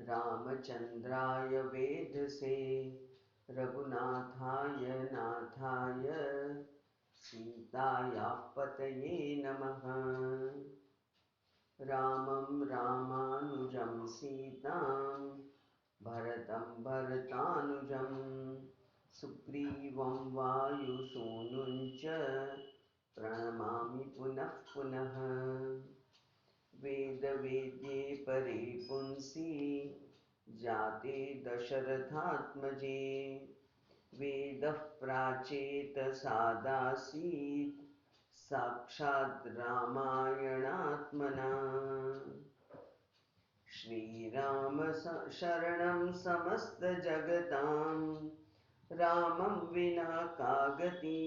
रामचंद्राय वेधसे रघुनाथाय नाथाय सीतायाः पतये नमः। रामं रामानुजं सीतां भरतं भरतानुजं सुग्रीवं वायुसूनुं च प्रणमामि पुनः पुनः। वेदवेद्ये परे पुंसि जाते दशरथात्मजे वेदः प्राचेत सादासीत् साक्षात् रामायणात्मना। श्रीराम शरणं समस्तजगतां रामं विना का गति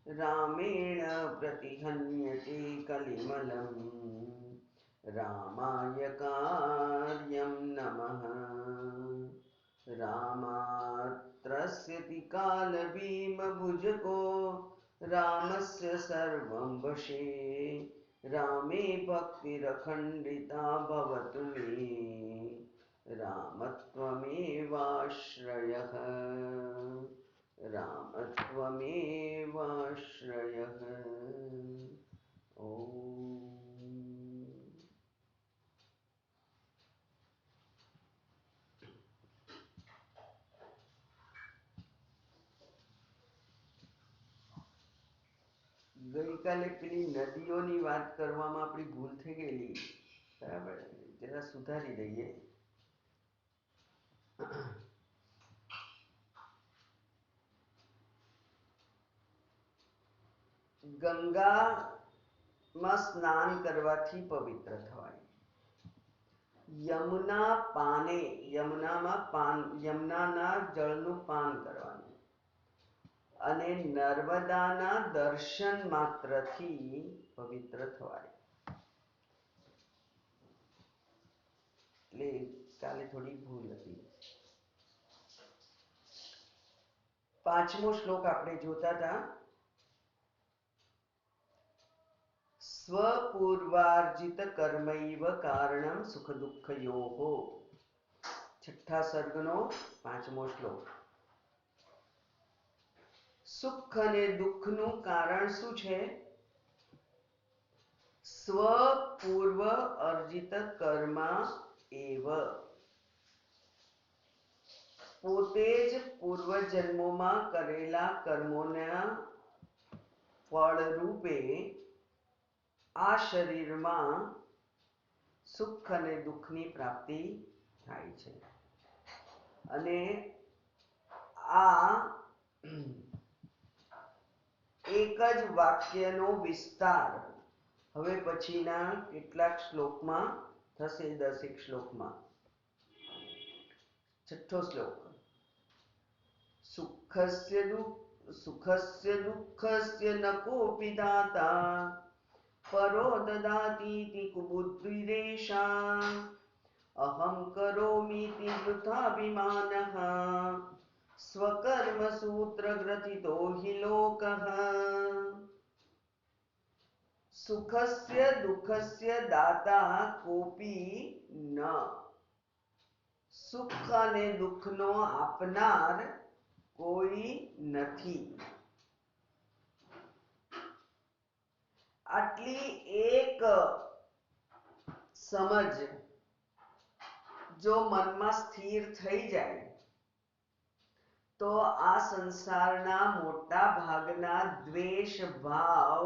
रामेण प्रतिहन्यते कलिमलं रामाय कार्यं नमः। रामात्रस्यति कालभीमभुजगो रामस्य सर्वं वशे रामे भक्तिरखण्डिता भवतु मे रामत्वमेवाश्रयः रामत्वमेवाश्रयः। ओम। गई काले पेली नदीओनी વાત કરવામાં આપણી ભૂલ થઈ ગયેલી, બરાબર, જરા સુધારી દઈએ। ગંગામાં સ્નાન કરવાથી પવિત્ર થવાય, યમુના પાને યમુનાના જળનું પાન કરવાનું અને નર્મદાના દર્શન માત્રથી પવિત્ર થવાય। એટલે કાલે થોડી ભૂલ હતી। પાંચમો શ્લોક આપણે જોતા હતા, स्वपूर्वार्जित कर्मैव कारणं सुख दुःखयोः। छठ्ठा सर्गनो પાંચમો શ્લોક। સુખ અને દુઃખનું કારણ શું છે? સ્વપૂર્વ અર્જિત કર્મ એવ, પોતે જ પૂર્વજન્મોમાં કરેલા કર્મોના ફળ રૂપે આ શરીરમાં સુખ અને દુઃખની પ્રાપ્તિ થાય છે। અને આ એક જ વાક્યનો વિસ્તાર હવે પછીના કેટલાક શ્લોકમાં થશે, 10 શ્લોકમાં। છઠ્ઠો શ્લોક, સુખસ્ય દુઃખસ્ય ન કોપી દાતા પરો દદાતીતિ કુબુદ્ધિરેષા અહં કરોમીતિ વૃથાભિમાનઃ સ્વકર્મ સૂત્રગ્રથિતો હિ લોકઃ। સુખસ્ય દુઃખસ્ય દાતા કોપી ન, સુખ અને દુઃખનો આપનાર કોઈ નથી। આટલી એક સમજ જો મનમાં સ્થિર થઈ જાય તો આ સંસારના મોટા ભાગના દ્વેષ ભાવ,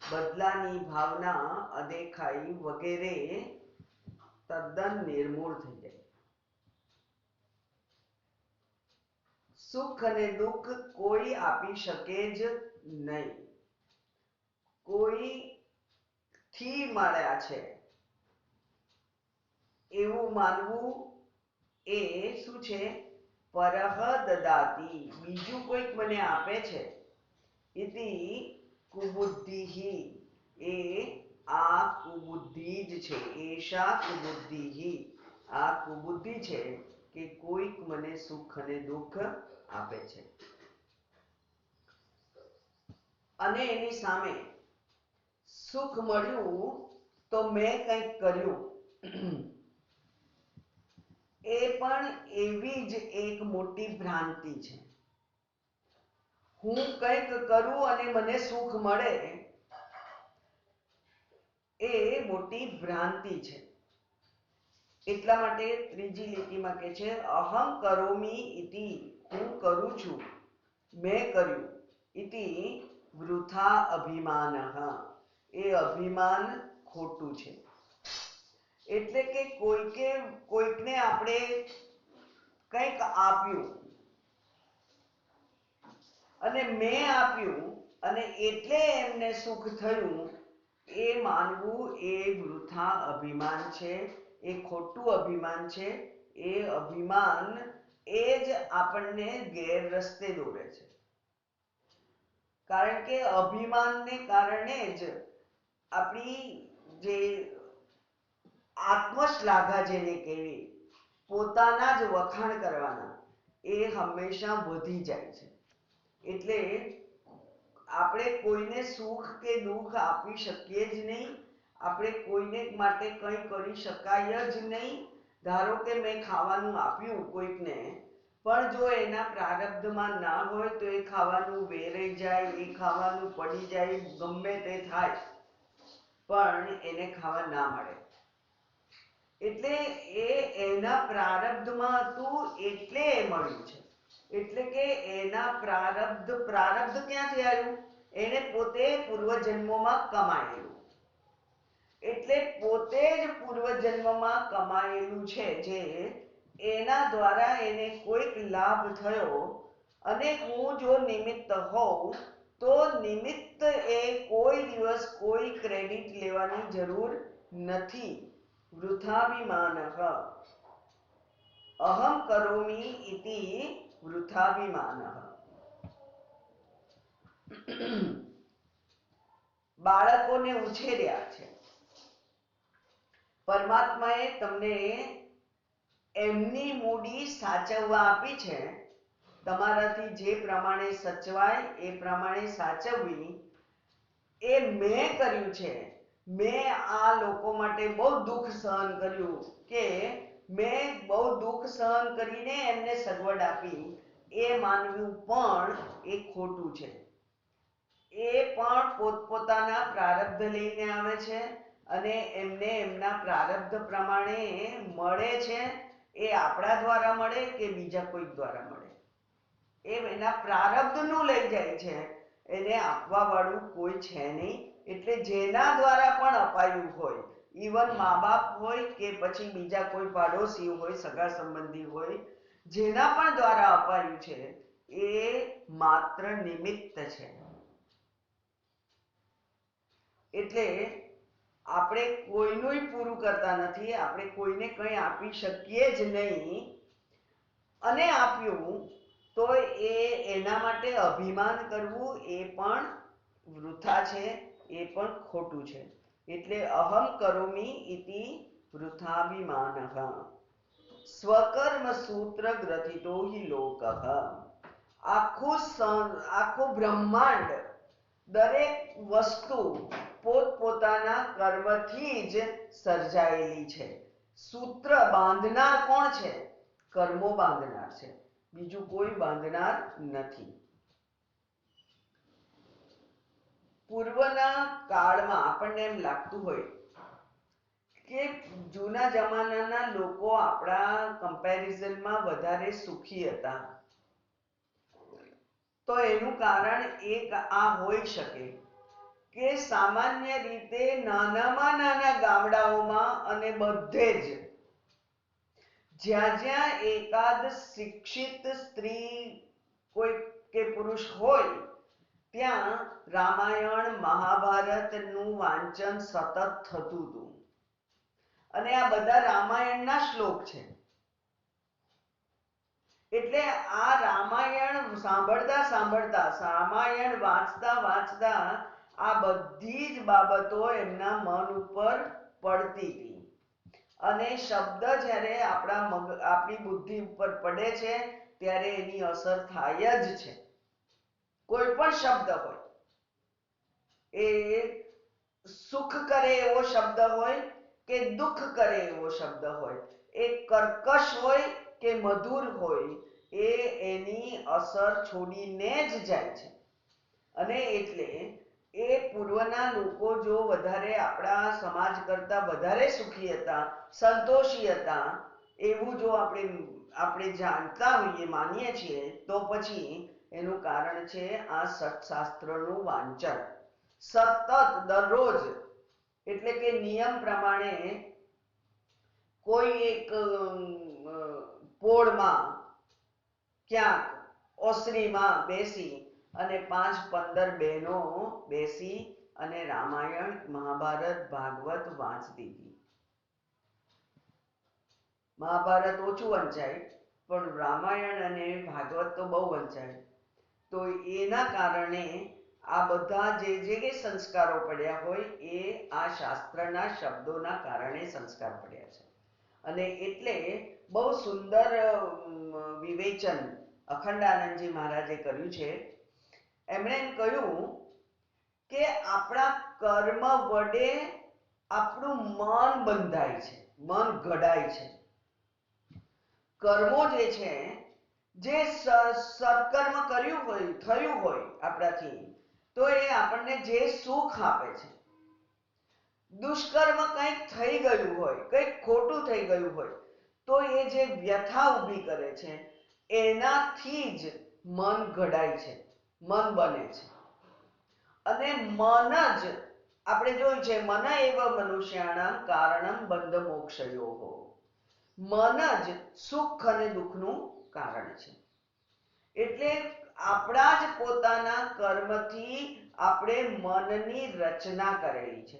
બદલાની ભાવના, અદેખાઈ વગેરે તદ્દન નિર્મૂળ થઈ જાય। સુખ અને દુઃખ કોઈ આપી શકે જ નહીં, કોઈથી મળ્યા છે એવું માનવું એ શું છે? પરહ દદાતિ, બીજું કોઈક મને આપે છે, ઇતિ કુબુદ્ધિ, એ આ કુબુદ્ધિ જ છે, એષા કુબુદ્ધિ, આ કુબુદ્ધિ છે કે કોઈક મને સુખ અને દુઃખ આપે છે। અને એની સામે સુખ મળ્યું તો મેં કંઈક કર્યું, એવી જ એક મોટી ભ્રાંતિ છે. હું કંઈક કરું અને મને સુખ મળે એ મોટી ભ્રાંતિ છે. એટલા માટે ત્રીજી લીટીમાં કહે છે અહમ કરોમી ઇતિ, હું કરું છું, મેં કર્યું, ઇતિ વૃથા અભિમાનઃ, એ અભિમાન ખોટું છે. એટલે કે કોઈકને આપણે કંઈક આપ્યું અને મેં આપ્યું અને એટલે એમને સુખ થયું, એ માનવું એ વૃથા અભિમાન છે, એ ખોટું અભિમાન છે. એ અભિમાન એ જ આપણને ગેરરસ્તે દોરે છે. કારણ કે અભિમાનને કારણે જ આપણી જે આત્મશ્લાઘા જેને કહેવી, પોતાના જ વખાણ કરવાના, એ હંમેશા વધી જાય છે. એટલે આપણે કોઈને સુખ કે દુઃખ આપી શકીએ જ નહીં. આપણે કોઈને માટે કંઈ કરી શકાય જ નહીં. ધારો કે મેં ખાવાનું આપ્યું કોઈકને, પણ જો એના પ્રારબ્ધમાં ના હોય તો એ ખાવાનું વેરાઈ જાય, એ ખાવાનું પડી જાય, ગમે તે થાય, પણ એને ખાવા ના મળે. એટલે એ એના પ્રારબ્ધમાં હતું એટલે એ મળ્યું છે. એટલે કે એના પ્રારબ્ધ ક્યાંથી આવ્યું? એને પોતે પૂર્વજન્મોમાં કમાયેલું. એટલે પોતે જ પૂર્વજન્મમાં કમાયેલું છે, જે એના દ્વારા એને કોઈક લાભ થયો. અને હું જો નિમિત્ત હોઉં તો નિમિત્ત એ કોઈ દિવસ કોઈ ક્રેડિટ લેવાની જરૂર નથી. વૃથાભિમાનઃ અહમ કરોમી ઇતિ વૃથાભિમાનઃ. બાળકોને ઉછેર્યા છે. પરમાત્માએ તમને એમની મૂડી સાચવવા આપી છે. તમારાથી જે પ્રમાણે સચવાય એ પ્રમાણે સાચવવી, એ મેં કર્યું છે. મેં આ લોકો માટે બહુ દુઃખ સહન કર્યું, કે મેં બહુ દુઃખ સહન કરીને એમને સગવડ આપી, એ માનવું પણ એ ખોટું છે. એ પણ પોતપોતાના પ્રારબ્ધ લઈને આવે છે અને એમને એમના પ્રારબ્ધ પ્રમાણે મળે છે. એ આપણા દ્વારા મળે કે બીજા કોઈક દ્વારા મળે, એ એના પ્રારબ્ધનું લઈ જાય છે. એને આપવા વાળું કોઈ છે નહીં. એટલે જેના દ્વારા પણ અપાયું હોય, ઈવન મા બાપ હોય કે પછી બીજા કોઈ પાડોશી હોય, સગા સંબંધી હોય, જેના પણ દ્વારા અપાયું છે, એ માત્ર નિમિત્ત છે. એટલે આપણે કોઈનું પૂરું કરતા નથી. આપણે કોઈને કંઈ આપી શકીએ જ નહીં. અને આપ્યું તો એના માટે અભિમાન કરવું એ પણ વૃથા છે, એ પણ ખોટું છે. એટલે અહમ કરોમી ઇતિ વૃથાભિમાનઃ સ્વકર્મ સૂત્ર ગ્રથિતો હિ લોકઃ. આખું બ્રહ્માંડ, દરેક વસ્તુ પોતપોતાના કર્મથી જ સર્જાયેલી છે. સૂત્ર બાંધનાર કોણ છે? કર્મો બાંધનાર છે, બીજું કોઈ બાંધનાર નથી. પૂર્વના કાળમાં આપણને એમ લાગતું હોય કે જૂના જમાનાના લોકો આપણા કમ્પેરિઝનમાં વધારે સુખી હતા. તો એનું કારણ એક આ હોઈ શકે કે સામાન્ય રીતે નાનામાં નાના ગામડાઓમાં અને બધે જ જ્યાં જ્યાં એકાદ શિક્ષિત સ્ત્રી કોઈ કે પુરુષ હોય, ત્યાં રામાયણ મહાભારતનું વાંચન સતત થતું હતું. અને આ બધા રામાયણના શ્લોક છે. એટલે આ રામાયણ સાંભળતા રામાયણ વાંચતા આ બધી જ બાબતો એમના મન ઉપર પડતી હતી. અને શબ્દ જ્યારે આપણી બુદ્ધિ ઉપર પડે છે ત્યારે એની અસર થાય જ છે. કોઈ પણ શબ્દ હોય, એ સુખ કરે એવો શબ્દ હોય કે દુઃખ કરે એવો શબ્દ હોય, એ કર્કશ હોય કે મધુર હોય એ એની અસર છોડીને જ જાય છે. અને એટલે એ પૂર્વના લોકો જો વધારે આપણા સમાજ કરતા વધારે સુખી હતા, સંતોષી હતા, એવું જો આપણે જાણતા હોઈએ, માનીએ છીએ, તો પછી એનું કારણ છે આ સટશાસ્ત્રનું વાંચન સતત દરરોજ. એટલે કે નિયમ પ્રમાણે કોઈ એક પોળમાં ક્યાંક ઓસરીમાં બેસી અને 5-15 બહેનો બેસી અને રામાયણ, મહાભારત, ભાગવત વાંચતી હતી. મહાભારત ઓછું વંચાય, પણ રામાયણ અને ભાગવત તો બહુ વંચાય. તો એના કારણે આ બધા જે સંસ્કારો પડ્યા હોય એ આ શાસ્ત્રના શબ્દોના કારણે સંસ્કાર પડ્યા છે. અને એટલે બહુ સુંદર વિવેચન અખંડાનંદજી મહારાજે કર્યું છે. એમણે એમ કહ્યું કે આપણા કર્મ વડે આપણું મન બંધાય છે, મન ઘડાય છે. કર્મો જે છે, જે સત્કર્મ કર્યું હોય, થયું હોય આપણાથી, તો એ આપણને જે સુખ આપે છે. દુષ્કર્મ કંઈક થઈ ગયું હોય, કંઈક ખોટું થઈ ગયું હોય, તો એ જે વ્યથા ઊભી કરે છે એનાથી જ મન ઘડાય છે, મન બને છે. અને મન જ આપણે જોયું છે, મન એવ મનુષ્યાણામ કારણમ બંધ મોક્ષયોઃ. મન જ સુખ અને દુઃખનું કારણ છે. એટલે આપણા જ પોતાના કર્મથી આપણે મનની રચના કરેલી છે.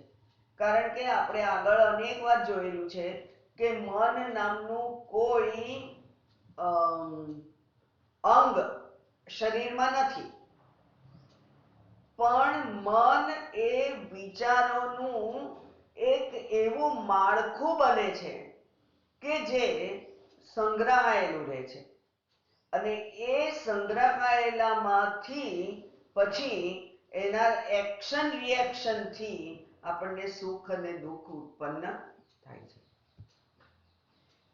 કારણ કે આપણે આગળ અનેક વાર જોયેલું છે કે મન નામનું કોઈ અંગ શરીરમાં નથી, પણ મન એ વિચારોનું એક એવું માળખું બને છે કે જે સંગ્રહાયેલું રહે છે. અને એ સંગ્રહાયેલામાંથી પછી એના એક્શન રિએક્શનથી આપણને સુખ અને દુઃખ ઉત્પન્ન થાય છે.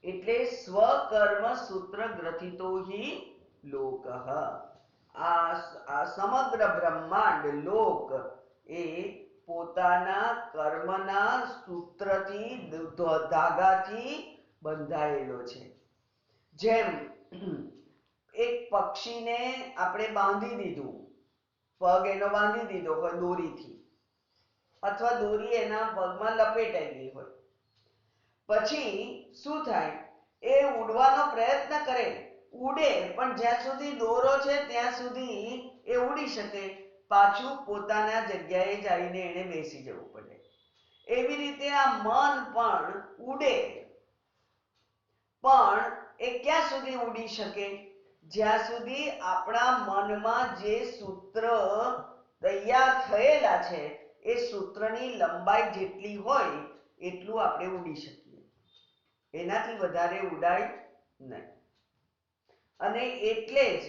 એટલે સ્વકર્મ સૂત્ર ગ્રથિતો હિ લોક. આ સમગ્ર બ્રહ્માંડ લોક એ પોતાના કર્મના સૂત્રથી, ધાગાથી બંધાયેલો છે. જેમ એક પક્ષીને આપણે બાંધી દીધું, પગ એનો બાંધી દીધો હોય દોરીથી, અથવા દોરી એના પગમાં લપેટાઈ ગઈ હોય, પછી શું થાય? એ ઉડવાનો પ્રયત્ન કરે, ઉડે, પણ જ્યાં સુધી દોરો છે ત્યાં સુધી એ ઉડી શકે, પાછું પોતાના જગ્યાએ જઈને એને બેસી જવું પડે. એવી રીતે આ મન પણ ઉડે, પણ એ ક્યાં સુધી ઉડી શકે? જ્યાં સુધી આપણા મનમાં જે સૂત્ર તૈયાર થયેલા છે એ સૂત્રની લંબાઈ જેટલી હોય એટલું આપણે ઉડી શકીએ, એનાથી વધારે ઉડાય નહીં. અને એટલે જ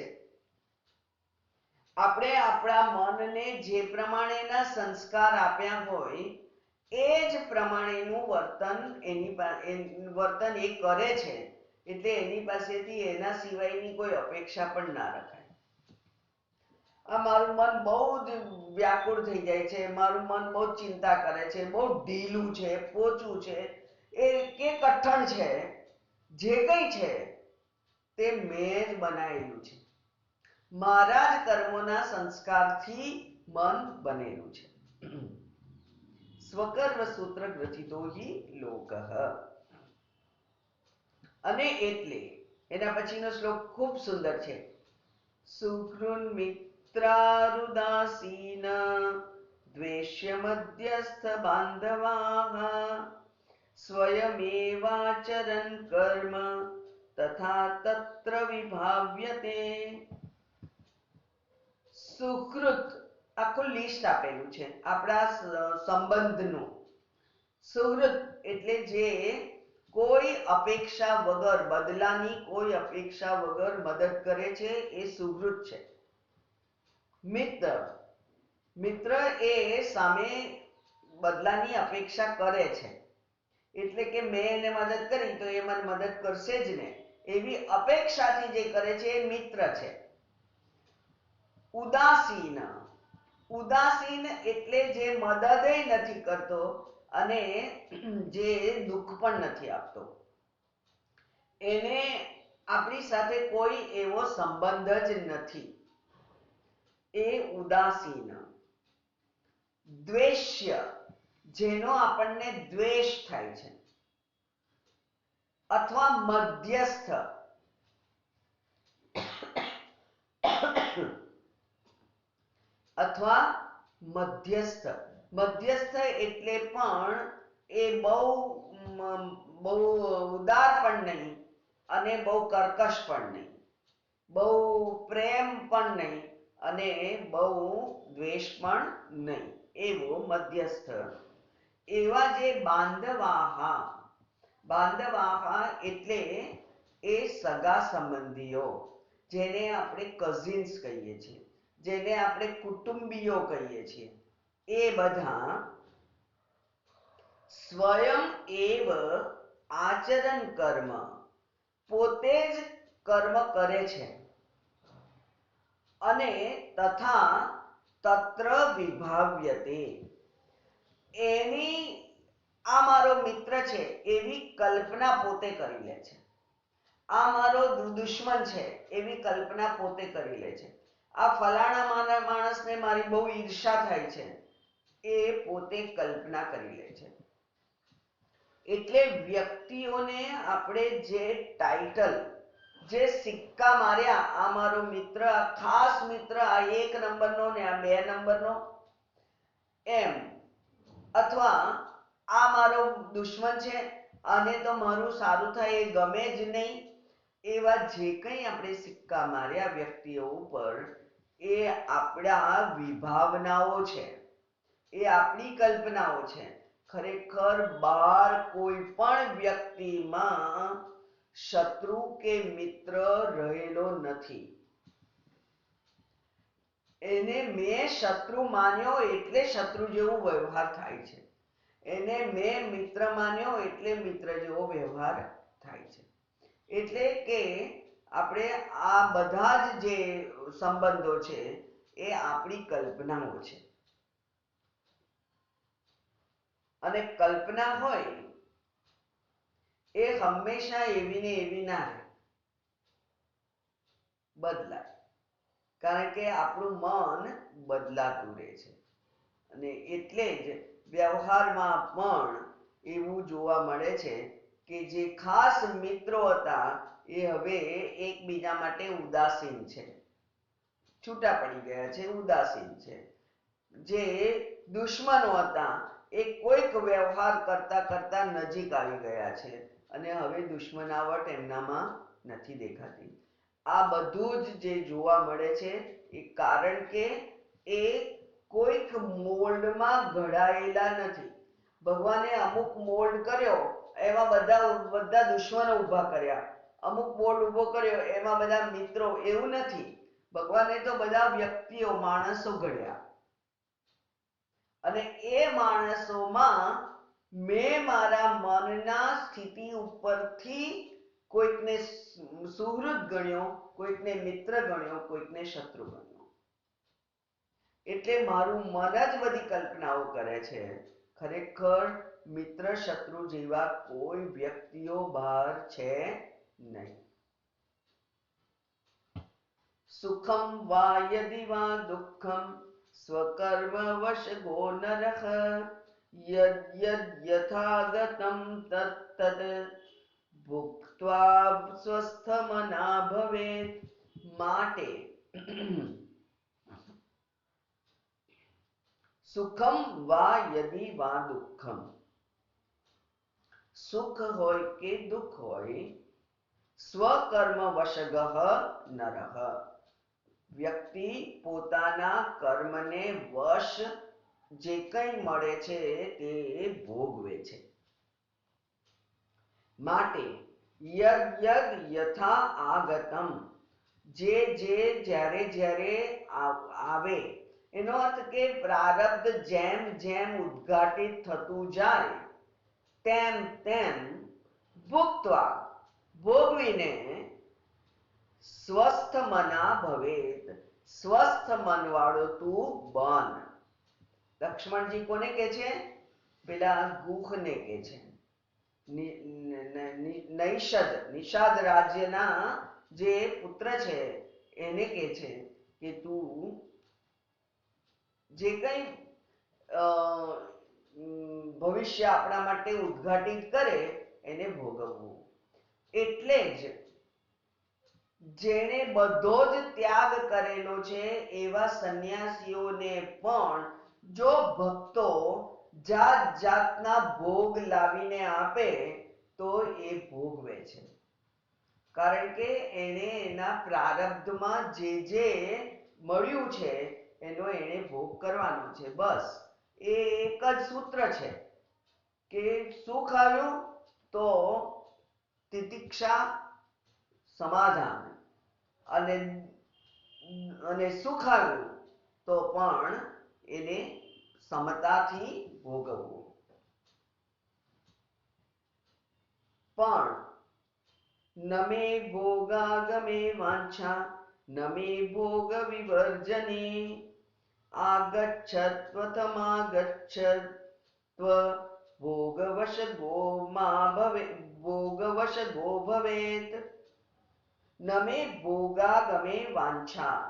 આપણે આપણા મનને જે પ્રમાણેના સંસ્કાર આપ્યા હોય એ જ પ્રમાણેનું વર્તન એ કરે છે. એટલે એની પાસેથી એના સિવાયની કોઈ અપેક્ષા પણ ના રખાય. આ મારું મન બહુ જ વ્યાકુળ થઈ જાય છે, મારું મન બહુ ચિંતા કરે છે, બહુ ઢીલું છે, પોચું છે, એ કે કઠણ છે, જે કંઈ છે તે મેં જ બનાવેલું છે. મારા જ કર્મોના સંસ્કારથી મન બનેલું છે. સ્વકર્મ સૂત્ર ગ્રથિતો હિ લોક. અને એટલે એના પછીનો શ્લોક ખૂબ સુંદર છે. સુકૃન મિત્રારુદાસીન દ્વેષ્ય મધ્યસ્થ બાંધવાઃ સ્વયમેવાચરન કર્મ તથા તત્ર વિભાવ્યતે. સુકૃત આખું લિસ્ટ આપેલું છે આપણા સંબંધનું. સુહૃત એટલે જે કોઈ અપેક્ષા વગર, બદલાની કોઈ અપેક્ષા વગર મદદ કરે છે એ સુહૃત છે. મિત્ર, મિત્ર એ સામે બદલાની અપેક્ષા કરે છે, એટલે કે મેં એને મદદ કરી તો એ મને મદદ કરશે જ ને, એવી અપેક્ષાથી જે કરે છે એ મિત્ર છે. ઉદાસીન, ઉદાસીન એટલે જે મદદ નથી કરતો અને જે દુઃખ પણ નથી આપતો, એને આપણી સાથે કોઈ એવો સંબંધ જ નથી, એ ઉદાસીન. દ્વેષ્ય, જેનો આપણને દ્વેષ થાય છે, અથવા મધ્યસ્થ, અથવા મધ્યસ્થ. મધ્યસ્થ એટલે પણ એ બહુ ઉદાર પણ નહીં અને બહુ કર્કશ પણ નહીં, બહુ પ્રેમ પણ નહીં અને બહુ દ્વેષ પણ નહીં, એવો મધ્યસ્થ. એવા જે બાંધવાહા, બાંધવાહા એટલે એ સગા સંબંધીઓ, જેને આપણે કઝિન્સ કહીએ છીએ, જેને આપણે કુટુંબીઓ કહીએ છીએ, એ બધા સ્વયં એવ આચરણ કર્મ, પોતે જ કર્મ કરે છે, અને તથા તત્ર વિભાવ્યતે, એની આ મારો મિત્ર છે એવી કલ્પના પોતે કરી લે છે, આ મારો દુશ્મન છે એવી કલ્પના પોતે કરી લે છે, આ ફલાણા માણસને મારી બહુ ઈર્ષા થાય છે, એ પોતે કલ્પના કરી લે છે. એટલે વ્યક્તિઓને આપણે જે ટાઇટલ, જે સિક્કા માર્યા, આ મારો મિત્ર, આ ખાસ મિત્ર, આ 1 નંબરનો ને આ 2 નંબરનો, એમ, અથવા આ મારો દુશ્મન છે, આને તો મારું સારું થાય એ ગમે જ નહીં, એવા જે કંઈ આપણે સિક્કા માર્યા વ્યક્તિઓ ઉપર, એ આપણા વિભાવનાઓ છે, એ આપણી કલ્પનાઓ છે. ખરેખર બહાર કોઈ પણ વ્યક્તિમાં શત્રુ કે મિત્ર રહેલો નથી. એને મેં શત્રુ માન્યો એટલે શત્રુ જેવો વ્યવહાર થાય છે, એને મેં મિત્ર માન્યો એટલે મિત્ર જેવો વ્યવહાર થાય છે. એટલે કે આપણે આ બધા જ જે સંબંધો છે એ આપણી કલ્પનાઓ છે, અને કલ્પના હોય એ હંમેશા એવી ને એવી ના રહે, બદલાય, કારણ કે આપણું મન બદલાતું રહે છે. અને એટલે જ વ્યવહારમાં પણ એવું જોવા મળે છે કે જે ખાસ મિત્રો હતા એ હવે એકબીજા માટે ઉદાસીન છે, છૂટા પડી ગયા છે, ઉદાસીન છે. જે દુશ્મનો હતા એ કોઈક વ્યવહાર કરતા કરતા નજીક આવી ગયા છે, અને હવે દુશ્મનાવટ એમનામાં નથી દેખાતી. આ બધું જ જે જોવા મળે છે એ કારણ કે એ કોઈક મોલ્ડમાં ઘડાયેલા નથી. ભગવાને અમુક મોલ્ડ કર્યો, એમાં બધા દુશ્મનો ઊભા કર્યા, અમુક મોલ્ડ ઊભો કર્યો એમાં બધા મિત્રો, એવું નથી. ભગવાને તો બધા વ્યક્તિઓ, માણસો ઘડ્યા, અને એ માણસોમાં મેં મારા મનના સ્થિતિ ઉપરથી કોઈકને સુહૃદ ગણ્યો, કોઈકને મિત્ર ગણ્યો, કોઈકને શત્રુ ગણ્યો. એટલે મારું મન જ બધી કલ્પનાઓ કરે છે. ખરેખર મિત્ર શત્રુ જેવા કોઈ વ્યક્તિઓ બહાર છે નહીં. સુખમ વા યદિ વા દુઃખમ સ્વકર્મ વશગો નરઃ યદ યદ યથાગતમ તત્તદ ભુક્ત્વા સ્વસ્થ મના ભવેત. માટે સુખમ વા યદિ વા દુઃખમ, સુખ હોય કે દુઃખ હોય, સ્વકર્મ વશગઃ નરઃ, વ્યક્તિ પોતાના કર્મને વશ જે કંઈ મળે છે તે ભોગવે છે. માટે યદ યદ યથા આગતમ, જે જ્યારે જ્યારે આવે, એનો અર્થ કે પ્રારબ્ધ જેમ જેમ ઉદ્ઘાટિત થતું જાય તેમ તેમ ભુક્ત્વા, ભોગવીને સ્વસ્થ મના ભવેત, સ્વસ્થ મન વાળો તું બન. લક્ષ્મણજી કોને કે છે? પેલા ગુહને કે છે. નિષાદ રાજ્યના જે પુત્ર છે એને કે છે કે તું જે કઈ ભવિષ્ય આપણા માટે ઉદ્ઘાટિત કરે એને ભોગવવું. એટલે જ જેણે બધો જ ત્યાગ કરેલો છે એવા સંન્યાસીઓને પણ જો ભક્તો જાત જાતના ભોગ લાવીને આપે તો એ ભોગવે છે. કારણ કે એને એના પ્રારબ્ધમાં જે જે મળ્યું છે એનો એને ભોગ કરવાનો છે. બસ એ એક જ સૂત્ર છે કે સુખ આવ્યું તો તિતિક્ષા સમાધાન, અને સુખ આવ્યું તો પણ એને સમતાથી ભોગવવું. પણ નમે ભોગાગમે વાંછા, નમે ભોગ વિવર્જને, આગચ્છત્વથમાગચ્છત્વ ભોગવશ ગો મા ભવે, ભોગવશ ગો ભવેત. નમે ભોગાગમે વાંછા,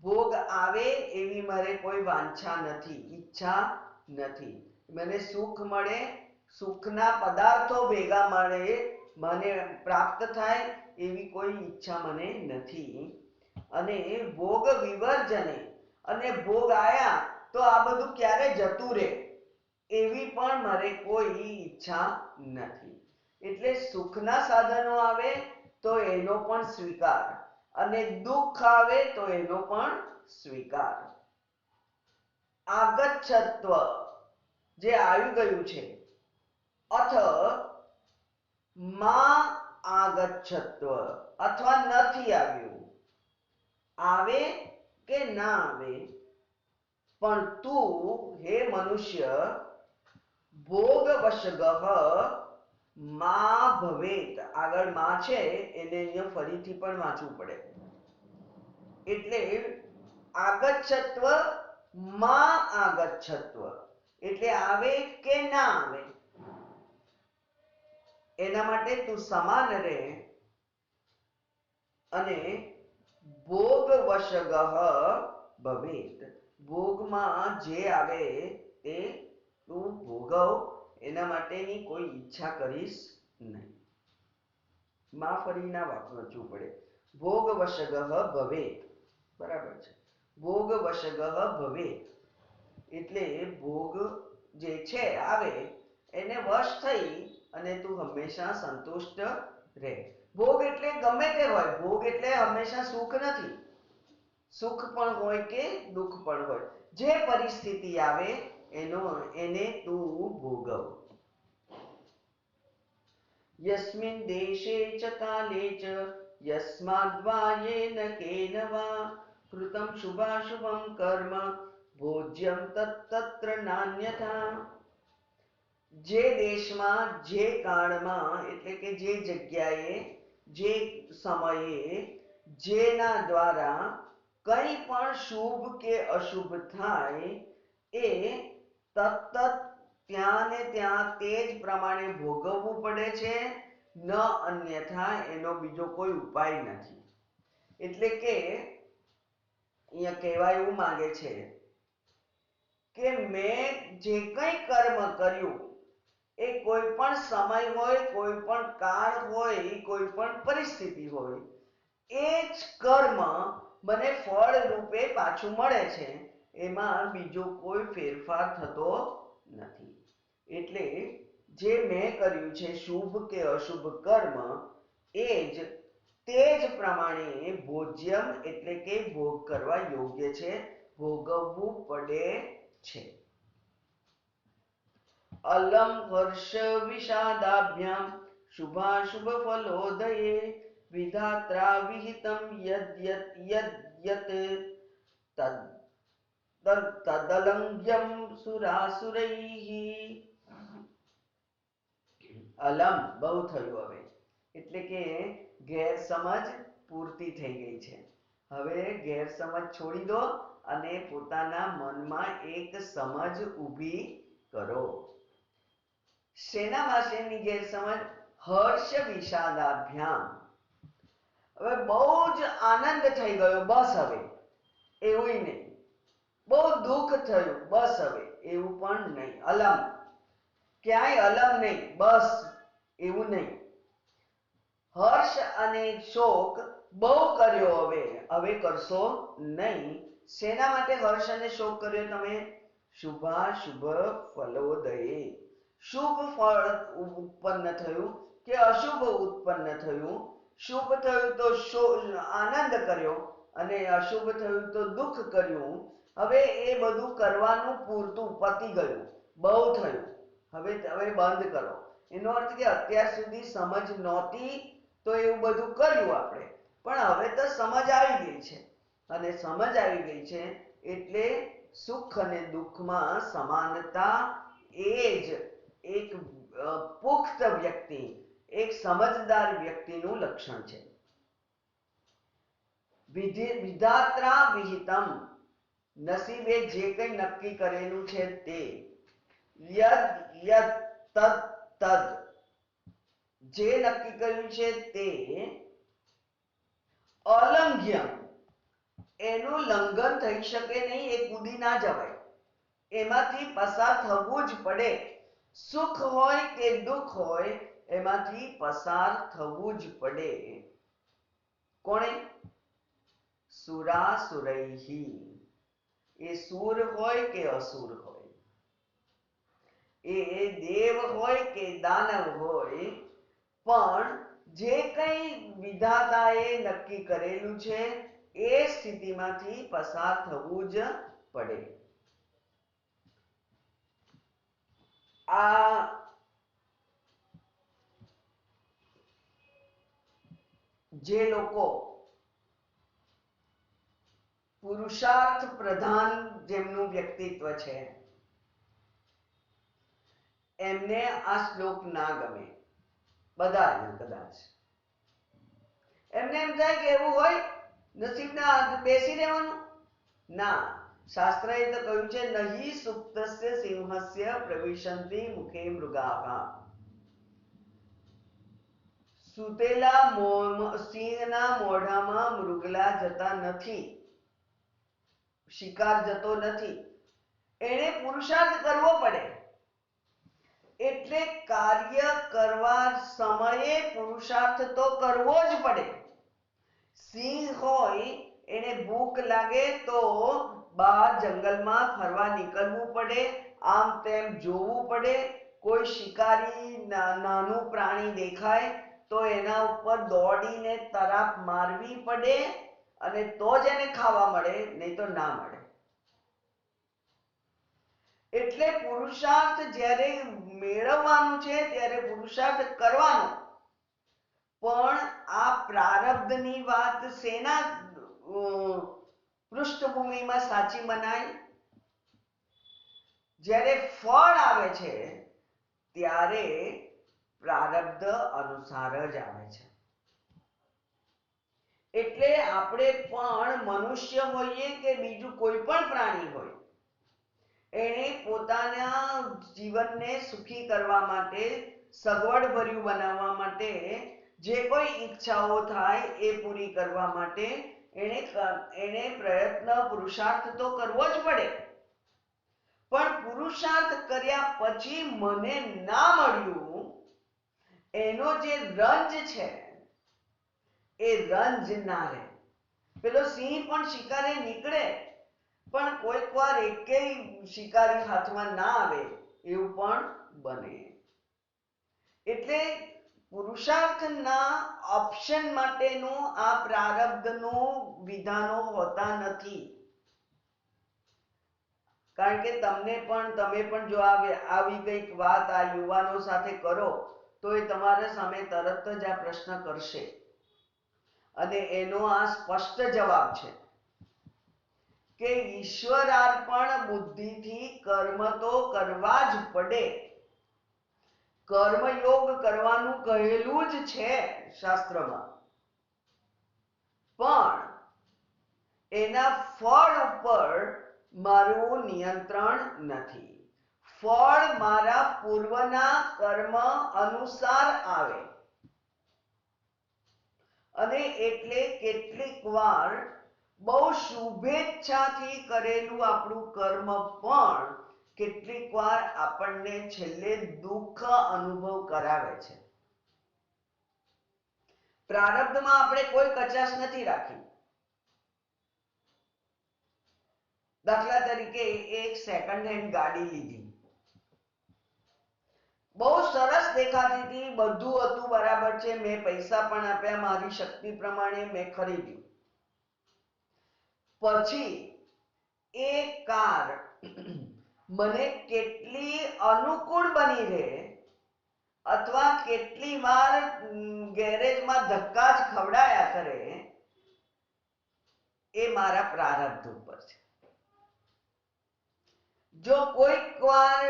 ભોગ આવે એવી મારે કોઈ વાંછા નથી, ઈચ્છા નથી. મને સુખ મળે, સુખના પદાર્થો ભેગા મળે, મને પ્રાપ્ત થાય એવી કોઈ ઈચ્છા મને નથી. અને ભોગ વિવર્જને, અને ભોગ આયા તો આ બધું ક્યારે જતું રહે એવી પણ મારે કોઈ ઈચ્છા નથી. એટલે સુખના સાધનો આવે તો એનો પણ સ્વીકાર, અને દુઃખ આવે તો એનો પણ સ્વીકાર. આગચ્છત્વ જે આવી ગયું છે, અથ માં આગચ્છત્વ અથવા નથી આવ્યું. આવે કે ના આવે પણ તું હે મનુષ્ય ભોગ વશગઃ મા ભવેત. આગળ માં છે એને અહીંયા ફરીથી પણ વાંચવું પડે. એટલે આગચ્છત્વ માં આગચ્છત્વ એટલે આવે કે ના આવે એના માટે તું સમાન રહે. અને ભોગ વશગઃ ભવેત, ભોગમાં જે આવે તે તું ભોગવ, એના માટેની કોઈ ઈચ્છા કરીશ નહીં. માં ફરી ના વાંચવું પડે. ભોગ વશગઃ ભવેત, બરાબર છે. ભોગ વશગઃ ભવેત એટલે ભોગ જે છે આવે એને વશ થઈ અને તું હંમેશા સંતુષ્ટ રહે. ભોગ એટલે ગમે તે હોય, ભોગ એટલે હંમેશા સુખ નથી. સુખ પણ હોય કે દુઃખ પણ હોય, જે પરિસ્થિતિ આવે એને તું ભોગવ. યસ્મિન દેશે ચ કાલે ચ યસ્માદ્વાયેન કેન વા કૃતમ શુભાશુભમ કર્મ ભોજ્યમ તત્તત્ર નાન્યથા. જે દેશમાં, જે કાળમાં, એટલે કે જે જગ્યાએ, જે સમયે, જેના દ્વારા કંઈ પણ શુભ કે અશુભ થાય એ તત્ત ત્યાં ને ત્યાં તે જ પ્રમાણે ભોગવવું પડે છે, ન અન્યથા એનો બીજો કોઈ ઉપાય નથી. એટલે કે અહીંયા કહેવા એવું માંગે છે કે મેં જે કંઈ કર્મ કર્યું એ કોઈ પણ સમય હોય, કોઈ પણ કાળ હોય, કોઈ પણ પરિસ્થિતિ હોય, એ જ કર્મ મને ફળ રૂપે પાછું મળે છે, એમાં બીજો કોઈ ફેરફાર થતો નથી. એટલે જે મેં કર્યું છે શુભ કે અશુભ કર્મ એ જ તે જ પ્રમાણે ભોજ્યમ એટલે કે ભોગ કરવા યોગ્ય છે, ભોગવવું પડે છે. અલમ હર્ષ વિષાદાભ્યામ શુભાશુભ ફલોદયે વિધાત્રા વિહિતમ યદ્યત યદ્યત તદલંઘ્યમ સુરાસુરૈઃ. અલમ બહુ થયું હવે. એટલે કે ગેરસમજ પૂર્તિ થઈ ગઈ છે. હવે ગેરસમજ છોડી દો અને પોતાના મનમાં એક સમજ ઊભી કરો. શેનામાં શેની ગેરસમજ? હર્ષ વિષાદાભ્યામ. હવે બહુ જ આનંદ થઈ ગયો, બસ હવે એવું નહીં. બહુ દુઃખ થયું, બસ હવે એવું પણ નહીં. અલમ, ક્યાંય અલમ નહીં, બસ એવું નહીં. હર્ષ અને શોક બહુ કર્યો, હવે કરશો નહીં. શેના માટે હર્ષ અને શોક કર્યો તમે? શુભાશુભ ફલોદયે. શુભ ફળ ઉત્પન્ન થયું કે અશુભ ઉત્પન્ન થયું? શુભ થયું તો આનંદ કર્યો અને અશુભ થયું તો દુઃખ કર્યું. હવે એ બધું કરવાનું પૂરતું પતી ગયું, બહુ થયું, હવે બંધ કરો. એનો અર્થ કે અત્યાર સુધી સમજ નહોતી તો એવું બધું કર્યું આપણે, પણ હવે તો સમજ આવી ગઈ છે, અને સમજ આવી ગઈ છે એટલે સુખ અને દુઃખમાં સમાનતા એ જ એક પુખ્ત વ્યક્તિ, એક સમજદાર વ્યક્તિનું લક્ષણ છે. વિધાત્રા વિહિતમ, નસીબે જે કંઈ નક્કી કરેલું છે તે. યદ યદ તદ તદ, જે નક્કી કર્યું છે તે. અલંઘ્યમ, એનું લંઘન થઈ શકે નહીં, એ કૂદી ના જવાય, એમાંથી પસાર થવું જ પડે. સુખ હોય કે દુઃખ હોય, એમાંથી પસાર થવું જ પડે. કોણે? સુરાસુરૈહી. એ સુર હોય કે અસુર હોય, એ દેવ હોય કે દાનવ હોય, પણ જે કંઈ વિધાતાએ નક્કી કરેલું છે એ સ્થિતિમાંથી પસાર થવું જ પડે. આ જે લોકો પુરુષાર્થ પ્રધાન જેમનું વ્યક્તિત્વ છે એમને આ શ્લોક ના ગમે, બધાને કદાચ. એમને એમ થાય કે એવું હોય નસીબના બેસી રહેવાનું. ના, શાસ્ત્રએ તો કહ્યું છે, નહીં સુપ્તસ્ય સિંહસ્ય પ્રવિશન્તિ મુખે મૃગાઃ. સુતેલા સિંહના મોઢામાં મૃગલા જતા નથી, શિકાર જતો નથી. એને પુરુષાર્થ કરવો પડે. એટલે કાર્ય કરવા સમયે પુરુષાર્થ તો કરવો જ પડે. સિંહ હોય, એને ભૂખ લાગે તો બહાર જંગલમાં ફરવા નીકળવું પડે, આમ તેમ જોવું પડે. કોઈ શિકારી નાનું પ્રાણી દેખાય તો એના ઉપર દોડીને તરાપ મારવી પડે, અને તો જ એને ખાવા મળે, નહીં તો ના મળે. એટલે પુરુષાર્થ જ્યારે મેળવવાનું છે ત્યારે પુરુષાર્થ કરવાનો. પણ આ પ્રારબ્ધની વાત શેના પૃષ્ઠભૂમિમાં સાચી મનાય? જ્યારે ફળ આવે છે ત્યારે પ્રારબ્ધ અનુસાર જ આવે છે. એટલે આપણે પણ મનુષ્ય હોઈએ કે બીજું કોઈ પણ પ્રાણી હોય, એને પોતાના જીવનને સુખી કરવા માટે, સગવડભર્યું બનાવવા માટે જે કોઈ ઈચ્છાઓ થાય એ પૂરી કરવા માટે એને પ્રયત્ન, પુરુષાર્થ તો કરવો જ પડે. પણ પુરુષાર્થ કર્યા પછી મને ના મળ્યું, એનો જે રંજ છે એ રંજ ના રહે. પેલો સિંહ પણ શિકારે નીકળે, પણ કોઈક વાર એકેય શિકારી હાથમાં ના આવે એવું પણ બને. એટલે પુરુષાર્થના ઓપ્શન માટેનું આ પ્રારબ્ધનું વિધાનો હોતા નથી. કારણ કે તમે પણ જો આવી કંઈક વાત આ યુવાનો સાથે કરો તો એ તમારા સામે તરત જ આ પ્રશ્ન કરશે, અને એનો આ સ્પષ્ટ જવાબ છે કે ઈશ્વરાર્પણ બુદ્ધિથી કર્મ તો કરવા જ પડે. કર્મયોગ કરવાનું કહેલું જ છે શાસ્ત્રમાં, પણ એના ફળ ઉપર મારું નિયંત્રણ નથી. ફળ મારા પૂર્વના કર્મ અનુસાર આવે, અને એટલે કેટલીક વાર બહુ શુભેચ્છાથી કરેલું આપણું કર્મ પણ કેટલીક વાર આપણને છેલ્લે દુઃખ અનુભવ કરાવે છે. પ્રારબ્ધમાં આપણે કોઈ કચાશ નથી રાખી. દાખલા તરીકે એક સેકન્ડ હેન્ડ ગાડી લીધી, બહુ સરસ દેખાતી હતી, બધું હતું બરાબર છે, મેં પૈસા પણ આપ્યા, મારી શક્તિ પ્રમાણે મેં ખરીદ્યું. પછી એ કાર મને કેટલી અનુકૂળ બની રહે, અથવા કેટલી વાર ગેરેજમાં ધક્કા જ ખવડાયા કરે, એ મારા પ્રારબ્ધ ઉપર છે. જો કોઈક વાર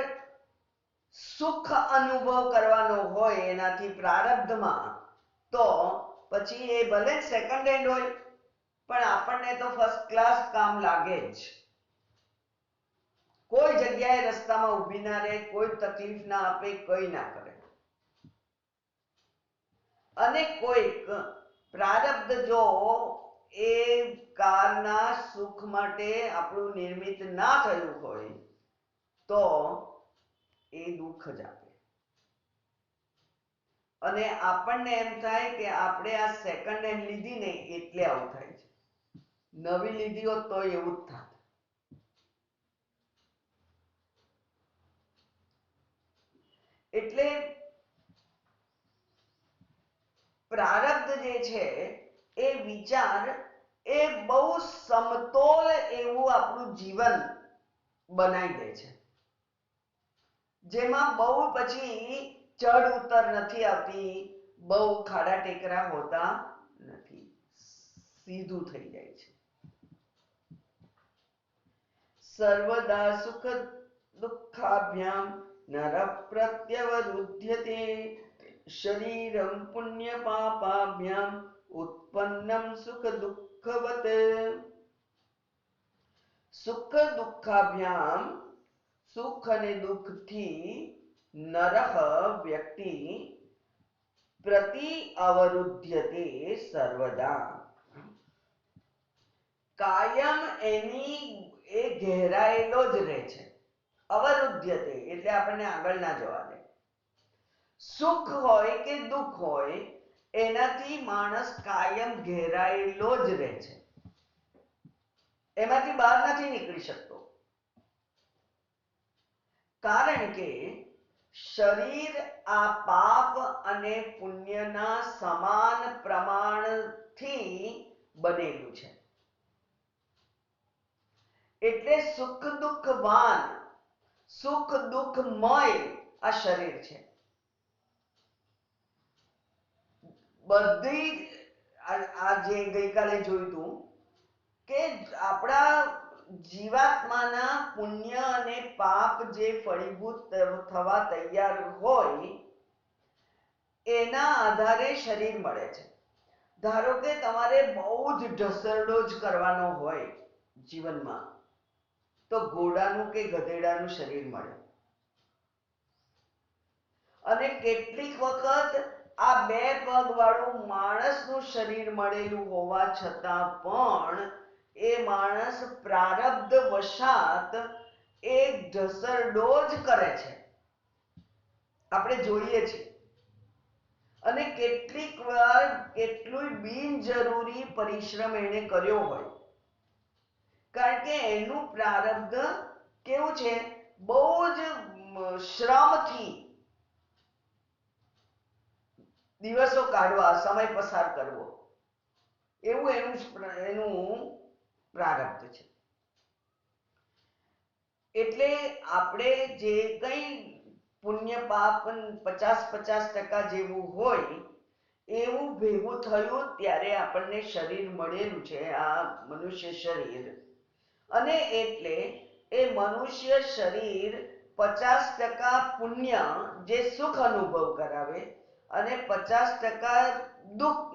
સુખ અનુભવ કરવાનો હોય એનાથી પ્રારબ્ધમાં, તો પછી એ ભલે સેકન્ડ હેન્ડ હોય પણ આપણને તો ફર્સ્ટ ક્લાસ કામ લાગે જ. કોઈ જગ્યાએ રસ્તામાં ઊભી ના રહે, કોઈ તકલીફ ના આપે, કઈ ના કરે. અને કોઈક પ્રારબ્ધ જો એ કારના સુખ માટે આપણું નિર્મિત ના થયું હોય તો એ દુઃખ જ આપે. અને આપણને એમ થાય કે આપણે આ સેકન્ડ હેન્ડ લીધી ને એટલે આવું થાય છે, નવી લીધી હોત તો એવું જ થાત. એટલે પ્રારબ્ધ જે છે એ વિચાર એ બહુ સમતોલ એવું આપણું જીવન બનાવી દે છે, જેમાં બહુ પછી ચડ ઉતર નથી આવતી, બહુ ખાડા ટેકરા હોતા નથી, સીધું થઈ જાય છે. સર્વદા સુખ દુઃખાભ્યામ નર પ્રત્યવરુધ્યતે શરીરમ પુણ્ય પાપાભ્યામ ઉત્પન્નમ સુખ દુઃખવત. સુખ દુઃખાભ્યામ, સુખ અને દુઃખથી નરહ વ્યક્તિ પ્રતિ અવરુધ્યતે સર્વદા, કાયમ એની એ ઘેરાયેલો જ રહે છે. અવરુધ્યતે એટલે આપણને આગળ ના જવા દે. સુખ હોય કે દુઃખ હોય એનાથી માણસ કાયમ ઘેરાયેલો જ રહે છે, એમાંથી બહાર નથી નીકળી શકતો. કારણ કે શરીર આ પાપ અને પુણ્યના સમાન પ્રમાણથી બનેલું છે. એટલે સુખ દુઃખવાન, સુખ દુઃખમય આ શરીર છે. બધી આ જે ગઈકાલે જોયું હતું કે આપણા જીવાત્માના પુણ્ય અને પાપ જે ફળીભૂત થવા તૈયાર હોય એના આધારે શરીર મળે છે. ધારો કે તમારે બહુ જ ઢસરડો જ કરવાનો હોય જીવનમાં, તો ઘોડાનું કે ગધેડાનું શરીર મળે. અને કેટલીક વખત આ બે પગ વાળું માણસનું શરીર મળેલું હોવા છતાં પણ એ માણસ પ્રારબ્ધ વશાત એક ઢસરડો જ કરે છે, આપણે જોઈએ છીએ. અને કેટલીક વાર કેટલું બિનજરૂરી પરિશ્રમ એને કર્યો હોય, કારણ કે એનું પ્રારબ્ધ કેવું છે, બહુ જ શ્રમથી દિવસો કાઢવા, સમય પસાર કરવો, એવું એનું પ્રારબ્ધ છે. એટલે આપણે જે કંઈ પુણ્ય પાપ 50-50% જેવું હોય એવું ભેગું થયું ત્યારે આપણને શરીર મળેલું છે, આ મનુષ્ય શરીર. અને એટલે એ મનુષ્ય શરીર 50% પુણ્ય જે સુખ અનુભવ કરાવે અને 50% દુઃખ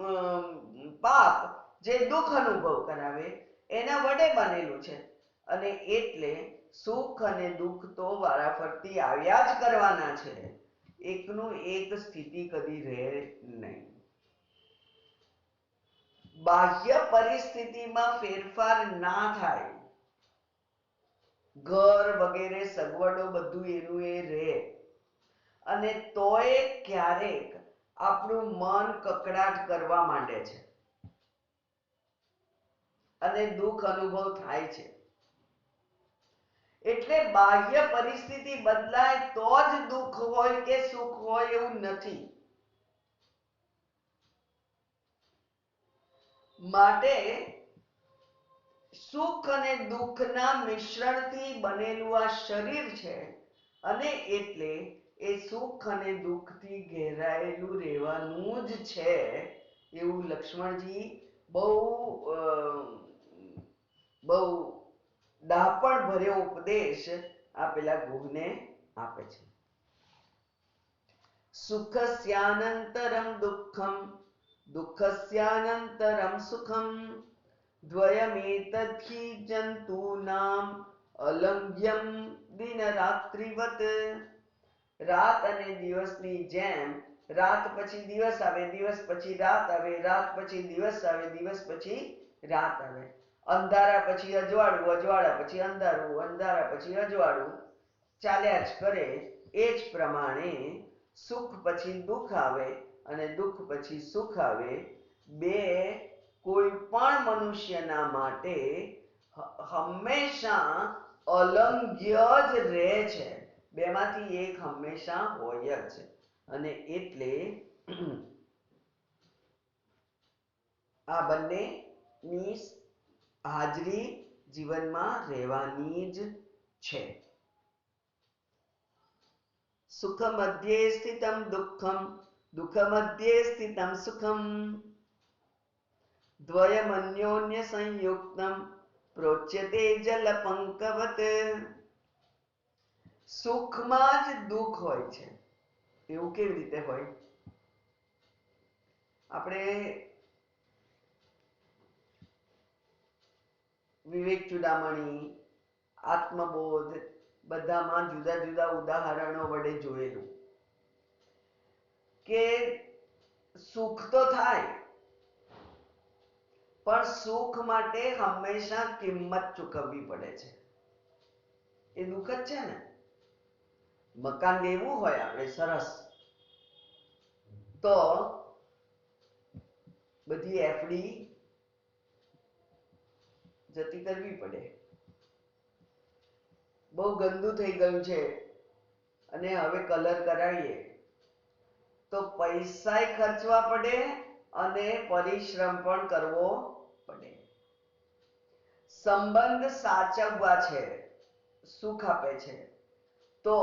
પાપ જે દુઃખ અનુભવ કરાવે એના વડે બનેલું છે. અને એટલે સુખ અને દુઃખ તો વારાફરતી આવ્યા જ કરવાના છે. એકનું એક સ્થિતિ કદી રહે નહીં. બાહ્ય પરિસ્થિતિમાં ફેરફાર ના થાય, ઘર વગેરે સગવડો બધું એનું એ રહે, અને તોય ક્યારેક આપણું મન કકડાટ કરવા માંડે છે અને દુઃખ અનુભવ થાય છે. એટલે બાહ્ય પરિસ્થિતિ બદલાય તો જ દુઃખ હોય કે સુખ હોય એવું નથી. માટે સુખ અને દુઃખના મિશ્રણથી બનેલું આ શરીર છે, અને એટલે એ સુખ અને દુઃખથી ઘેરાયેલું રહેવાનું જ છે એવું લક્ષ્મણજી બહુ ડાપણ ભર્યો ઉપદેશ આપેલા ગુહને આપે છે. સુખસ્યાનંતરમ દુઃખમ દુઃખસ્યાનંતરમ સુખમ દ્વયમેતદ્ધિ જંતુનામ અલંઘ્યમ દિનરાત્રિવત. રાત અને દિવસની જેમ રાત પછી દિવસ આવે, દિવસ પછી રાત આવે, રાત પછી દિવસ આવે, દિવસ પછી રાત આવે, અંધારા પછી અજવાળું, અજવાળા પછી અંધારું, અંધારા પછી અજવાળું ચાલ્યા જ કરે. એ જ પ્રમાણે સુખ પછી દુઃખ આવે અને દુઃખ પછી સુખ આવે. બે કોઈ પણ મનુષ્યના માટે હંમેશા અલંઘ્ય જ રહે છે. બેમાંથી એક હંમેશા હોય જ. અને એટલે આ બંનેની હાજરી જીવનમાં રહેવાની જ છે. સુખ મધ્યે સ્થિતમ દુઃખમ દુઃખ મધ્યે સ્થિતમ સુખમ દ્વયમન્યોન્ય સંયુક્તમ પ્રોચ્યતે જલ પંકવત. સુખમાં જ દુઃખ હોય છે. એવું કેવી રીતે હોય? આપણે વિવેક ચુડામણી, આત્મબોધ બધામાં જુદા જુદા ઉદાહરણો વડે જોયેલું કે સુખ તો થાય, પણ સુખ માટે હંમેશા કિંમત ચૂકવવી પડે છે. એ દુઃખ જ છે ને. મકાન લેવું હોય આપણે સરસ, તો બધી એફડી જતી કરવી પડે. બહુ ગંદુ થઈ ગયું છે અને હવે કલર કરાવીએ તો પૈસાય ખર્ચવા પડે અને પરિશ્રમ પણ કરવો પડે. સંબંધ સાચવવા છે, સુખ આપે છે, તો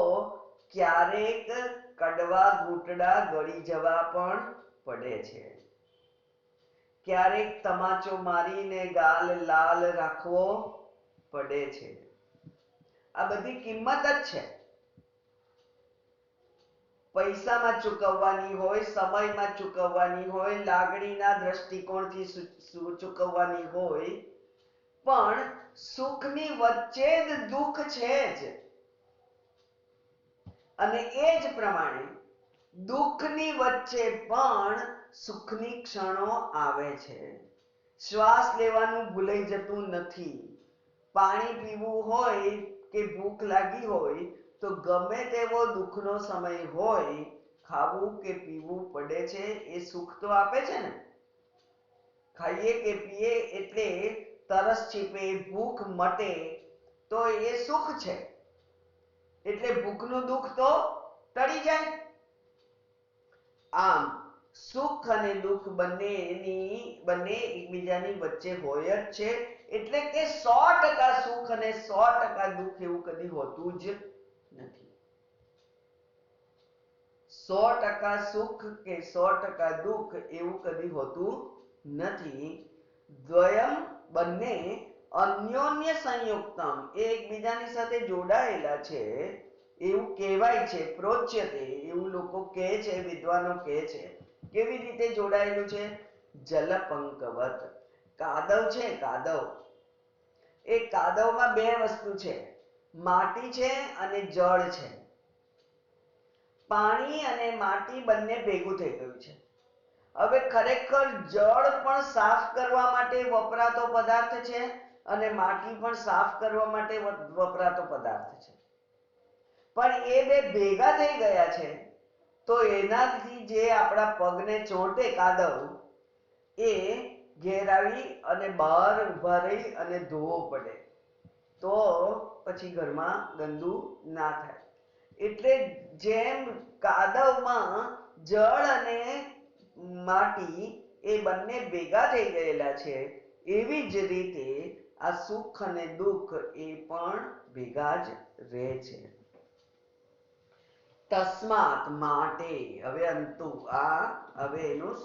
ક્યારેક કડવા ઘૂંટડા ગળી જવા પણ પડે છે. ક્યારેક તમાચો મારીને ગાલ લાલ રાખવો પડે છે. આ બધી કિંમત જ છે. પૈસામાં ચૂકવવાની હોય, સમયમાં ચૂકવવાની હોય, લાગણીના દ્રષ્ટિકોણથી ચૂકવવાની હોય, પણ સુખની વચ્ચે જ દુઃખ છે જ. અને એ જ પ્રમાણે દુઃખની વચ્ચે પણ સુખની ક્ષણો આવે છે. શ્વાસ લેવાનું ભૂલાઈ જતું નથી. પાણી પીવું હોય કે ભૂખ લાગી હોય તો ગમે તેવો દુઃખનો સમય હોય, ખાવું કે પીવું પડે છે. એ સુખ તો આપે છે ને. ખાઈએ કે પીએ એટલે તરસ છીપે, ભૂખ મટે, તો એ સુખ છે. એટલે ભૂખનું દુઃખ તો ટળી જાય. આમ સુખ અને દુઃખ બંને એકબીજાની વચ્ચે હોય જ છે. એટલે કે 100% સુખ અને 100% દુઃખ એવું કદી હોતું જ નથી. 100% સુખ કે 100% દુઃખ એવું કદી હોતું નથી. દ્વયમ બંને અન્યોન્ય સંયુક્તમ, એ એકબીજાની સાથે જોડાયેલા છે. એવું કહેવાય છે, પ્રોચ્યતે એવું લોકો કહે છે, વિદ્વાનો કહે છે. કેવી રીતે જોડાયેલું છે? જલપંકવત. કાદવ છે, કાદવ, એ કાદવમાં બે વસ્તુ છે, માટી છે અને જળ છે. પાણી અને માટી બંને ભેગું થઈ ગયું છે. હવે ખરેખર જળ પણ સાફ કરવા માટે વપરાતો પદાર્થ છે અને માટી પણ સાફ કરવા માટે વપરાતો પદાર્થ છે. પણ એ બે ભેગા થઈ ગયા છે તો એનાથી જે આપણા પગને ચોંટે કાદવ, એ ઘેર આવી અને બહાર ઉભા રહી અને ધોવો પડે, તો પછી ઘરમાં ગંદુ ના થાય. એટલે જેમ કાદવમાં જળ અને માટી એ બંને ભેગા થઈ ગયેલા છે, એવી જ રીતે આ સુખ અને દુઃખ એ પણ ભેગા જ રહે છે. તસ્માત માટે, હવે અંતુ, આ હવે એનું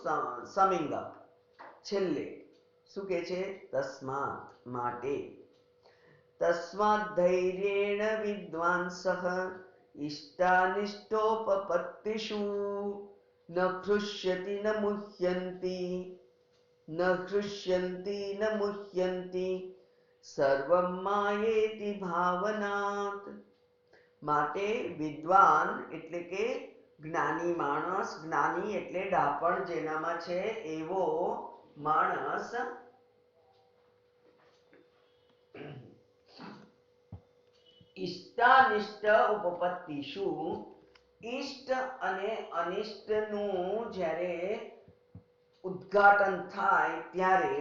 સમિંગ અપ, છેલ્લે શું કે છે? તસ્માત માટે. તસ્માત ધૈર્યેણ વિદ્વાંસઃ ઇષ્ટાનિષ્ટોપપત્તિષુ ન હૃષ્યતિ ન મુહ્યન્તિ ન મુહ્યન્તિ સર્વં માયેતિ ભાવનાત. માટે વિદ્વાન એટલે કે જ્ઞાની માણસ, જ્ઞાની એટલે ડાપણ જેનામાં છે એવો માણસ ઇષ્ટાનિષ્ટ ઉપપત્તિષુ, ઇષ્ટ અને અનિષ્ટનું જ્યારે ઉદ્ઘાટન થાય ત્યારે,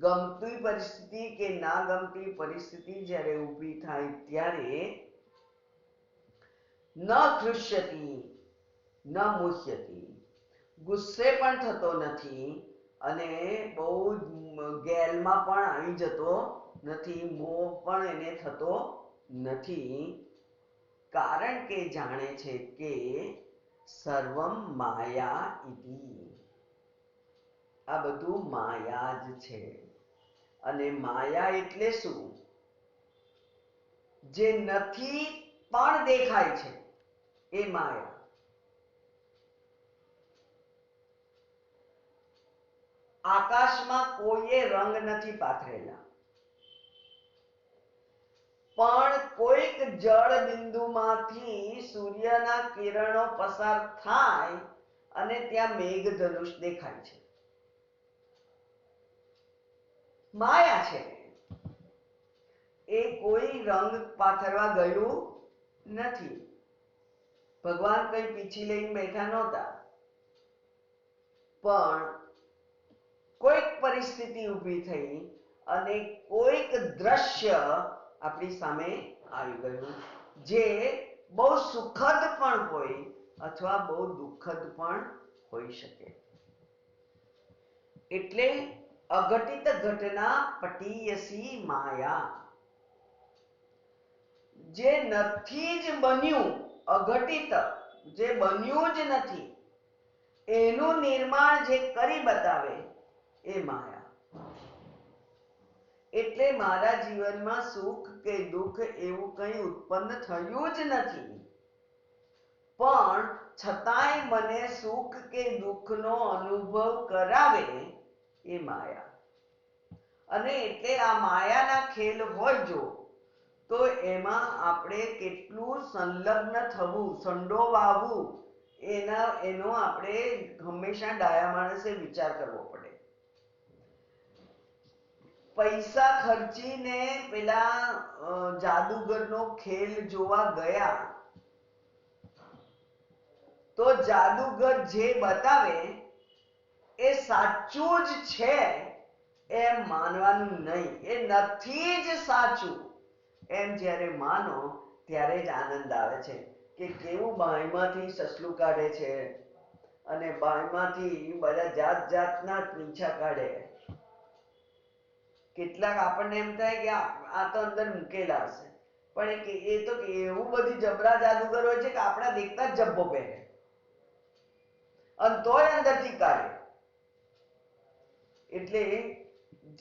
ગમતી પરિસ્થિતિ કે ના ગમતી પરિસ્થિતિ જ્યારે ઊભી થાય ત્યારે ન હૃષ્યતિ ન મુહ્યતિ, ગુસ્સે પણ થતો નથી અને બહુ ગેલમાં પણ આવી જતો નથી, મોહ પણ એને થતો નથી. કારણ કે જાણે છે કે સર્વમ માયા ઇતિ, આ બધું માયા જ છે. અને માયા એટલે શું? જે નથી પણ દેખાય છે એ માયા. આકાશમાં કોઈએ રંગ નથી પાથરેલા, પણ કોઈક જળ બિંદુમાંથી સૂર્યના કિરણો પસાર થાય અને ત્યાં મેઘધનુષ દેખાય છે. માયા છે. એ કોઈ રંગ પાથરવા ગયું નથી. ભગવાન કઈ પીછી લઈને બેઠા નહોતા, પણ કોઈક પરિસ્થિતિ ઊભી થઈ અને કોઈક દ્રશ્ય આપણી સામે આવી ગયું, જે બહુ સુખદ પણ હોય અથવા બહુ દુઃખદ પણ હોઈ શકે. એટલે અઘટિત ઘટના પટીયસી માયા. જે નથી જ બન્યું, અઘટિત, જે બન્યું જ નથી એનું નિર્માણ જે કરી બતાવે એ માયા. એટલે મારા જીવનમાં સુખ કે દુઃખ એવું કંઈ ઉત્પન્ન થયું જ નથી, પણ છતાંય મને સુખ કે દુઃખનો અનુભવ કરાવે એ માયા. અને એટલે આ માયાના ખેલ હોય જો, તો એમાં આપણે કેટલું સંલગ્ન થવું, સંડોવાવું, એનો આપણે હંમેશા ડાયા માણસે વિચાર કરવો પડે. પૈસા ખર્ચીને પેલા જાદુગરનો ખેલ જોવા ગયા તો જાદુગર જે બતાવે એ સાચું જ છે એમ માનવાનું નહીં, એ નથી જ સાચું એમ જ્યારે માનો ત્યારે જ આનંદ આવે છે કે કેવું બાંયમાંથી સસલું કાઢે છે અને બાંયમાંથી બધા જાત જાતના પીંછા કાઢે. કેટલાક આપણને એમ થાય કે આ તો અંદર મૂકેલા હશે, પણ એ તો એવું બધી જબરા જાદુગર હોય છે કે આપણા દેખતા જ જબ્બો પહેરે અને તોય અંદરથી કાઢે. એટલે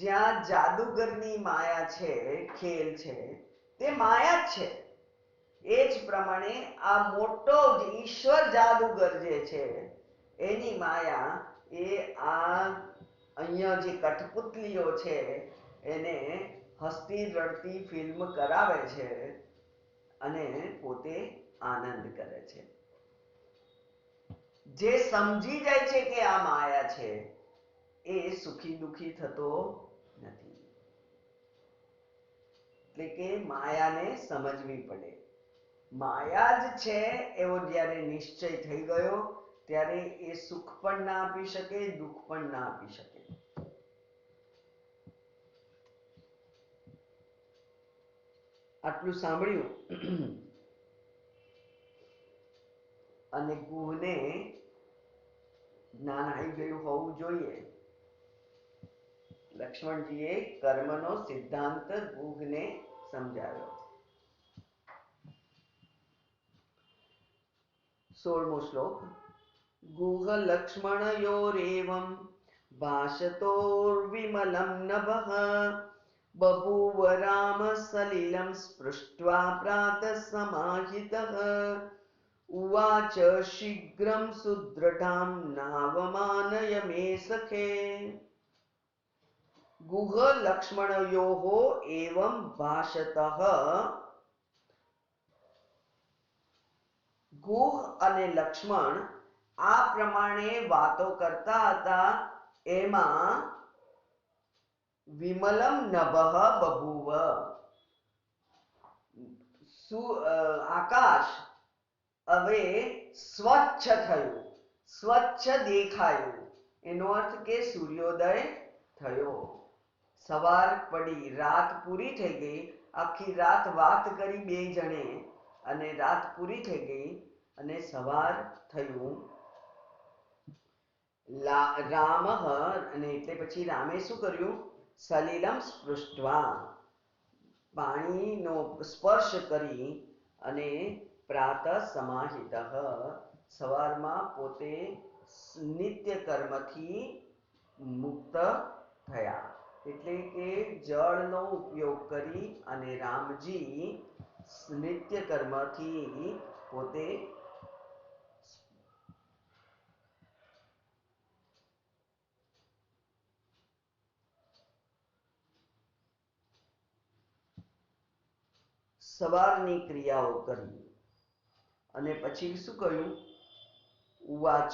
જ્યાં જાદુગરની માયા છે, ખેલ છે, તે માયા જ છે. એ જ પ્રમાણે આ મોટો ઈશ્વર જાદુગર જે છે એની માયા એ આ અહીંયા જે કઠપુતલીઓ છે એને હસતી રડતી ફિલ્મ કરાવે છે અને પોતે આનંદ કરે છે. જે સમજી જાય છે કે આ માયા છે એ સુખી દુખી થતો નથી. એટલે કે માયાને સમજવી પડે. માયા જ છે એવો જ્યારે નિશ્ચય થઈ ગયો ત્યારે એ સુખ પણ ના આપી શકે, દુઃખ પણ ના આપી શકે. આટલું સાંભળ્યું અને ગુહને જ્ઞાન આવી ગયું હોવું જોઈએ. લક્ષ્મણજીએ કર્મનો સિદ્ધાંત ગુહને સમજાવ્યો. 16મો શ્લોક. ગુહ લક્ષ્મણયોરેવં ભાષતોર્વિમલં નભઃ બભૂવ રામ સલિલં સ્પૃષ્ટ્વા પ્રાતઃ સમાહિતઃ ઉવાચ શીઘ્રં સુદૃઢાં નાવમાનય મે સખે. ગુહ લક્ષ્મણયોઃ એવં ભાષતઃ. ગુહ અને લક્ષ્મણ આ પ્રમાણે વાતો કરતા હતા એમાં વિમલમ નભઃ બભૂવ. આકાશ હવે સ્વચ્છ થયું, સ્વચ્છ દેખાયું. એનો અર્થ કે સૂર્યોદય થયો. સવાર પડી, રાત પૂરી થઈ ગઈ. આખી રાત વાત કરી બે જણે અને રાત પૂરી થઈ ગઈ અને સવાર થયું. રામ અને એટલે પછી રામે શું કર્યું? સલિલમ સ્પૃષ્ટવા, પાણીનો સ્પર્શ કરી અને પ્રાતઃ સમાહિતઃ, સવારમાં પોતે નિત્ય કર્મથી મુક્ત થયા. એટલે કે જળનો ઉપયોગ કરી અને રામજી નિત્ય કર્મથી પોતે સવારની ક્રિયાઓ કરી. અને પછી શું કહ્યું? ઉવાચ,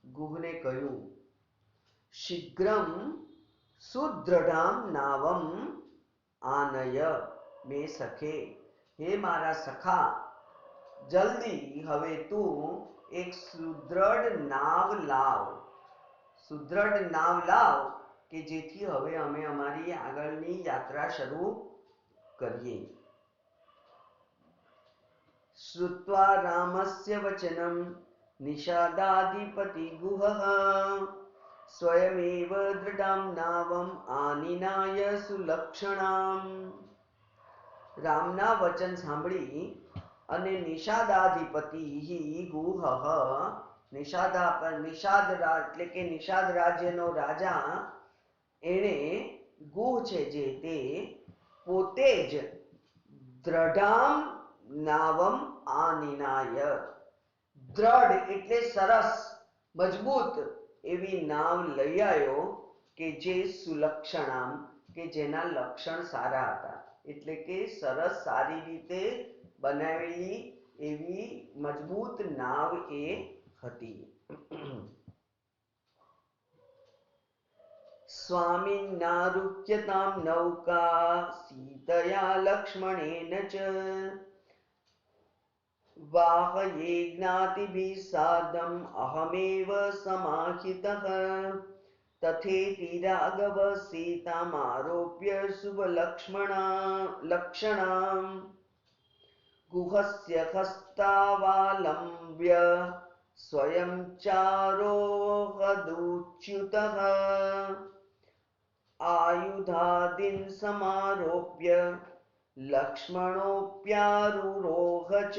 ગુહને કહ્યું, શીઘ્રમ સુદૃઢામ નાવમ આનય મે સખે. હે મારા સખા, જલ્દી હવે તું એક સુદ્રઢ નાવ લાવ. સુદ્રઢ નાવ લાવ કે જેથી હવે અમે અમારી આગળની યાત્રા શરૂ કરીએ. શ્રુત્વા રામસ્ય વચનમ નિષાદાધિપતિ ગુહઃ સ્વયમેવ દૃઢાં નાવમ આનિનાય સુલક્ષણામ. રામના વચન સાંભળી અને નિષાદાધિપતિ ગુહઃ, નિષાદ એટલે કે નિષાદ રાજ્યનો રાજા, એણે ગુહ છે જે તે પોતે જ દ્રઢામ નાવમ આનિનાય, દ્રઢ એટલે સરસ મજબૂત એવી નાવ લઈ આવ્યો કે જે સુલક્ષણામ, કે જેના લક્ષણ સારા હતા. એટલે કે સરસ સારી રીતે બનાવેલી એવી મજબૂત નાવ એ હતી. સ્વામિનારુહ્યતામ નૌકા સીતયા લક્ષ્મણેન ચ વાહયે જ્ઞાતિભિः સાર્ધમ અહમેવ સમાહિતઃ તથેતિ રાઘવ સીતામારોપ્ય શુભલક્ષ્મણામ ગુહસ્ય હસ્તાવાલંબ્ય સ્વયં ચારોહદુચ્યુતઃ આયુધાદીન સમારોપ્ય લક્ષ્મણોપ્યારુરોહ ચ.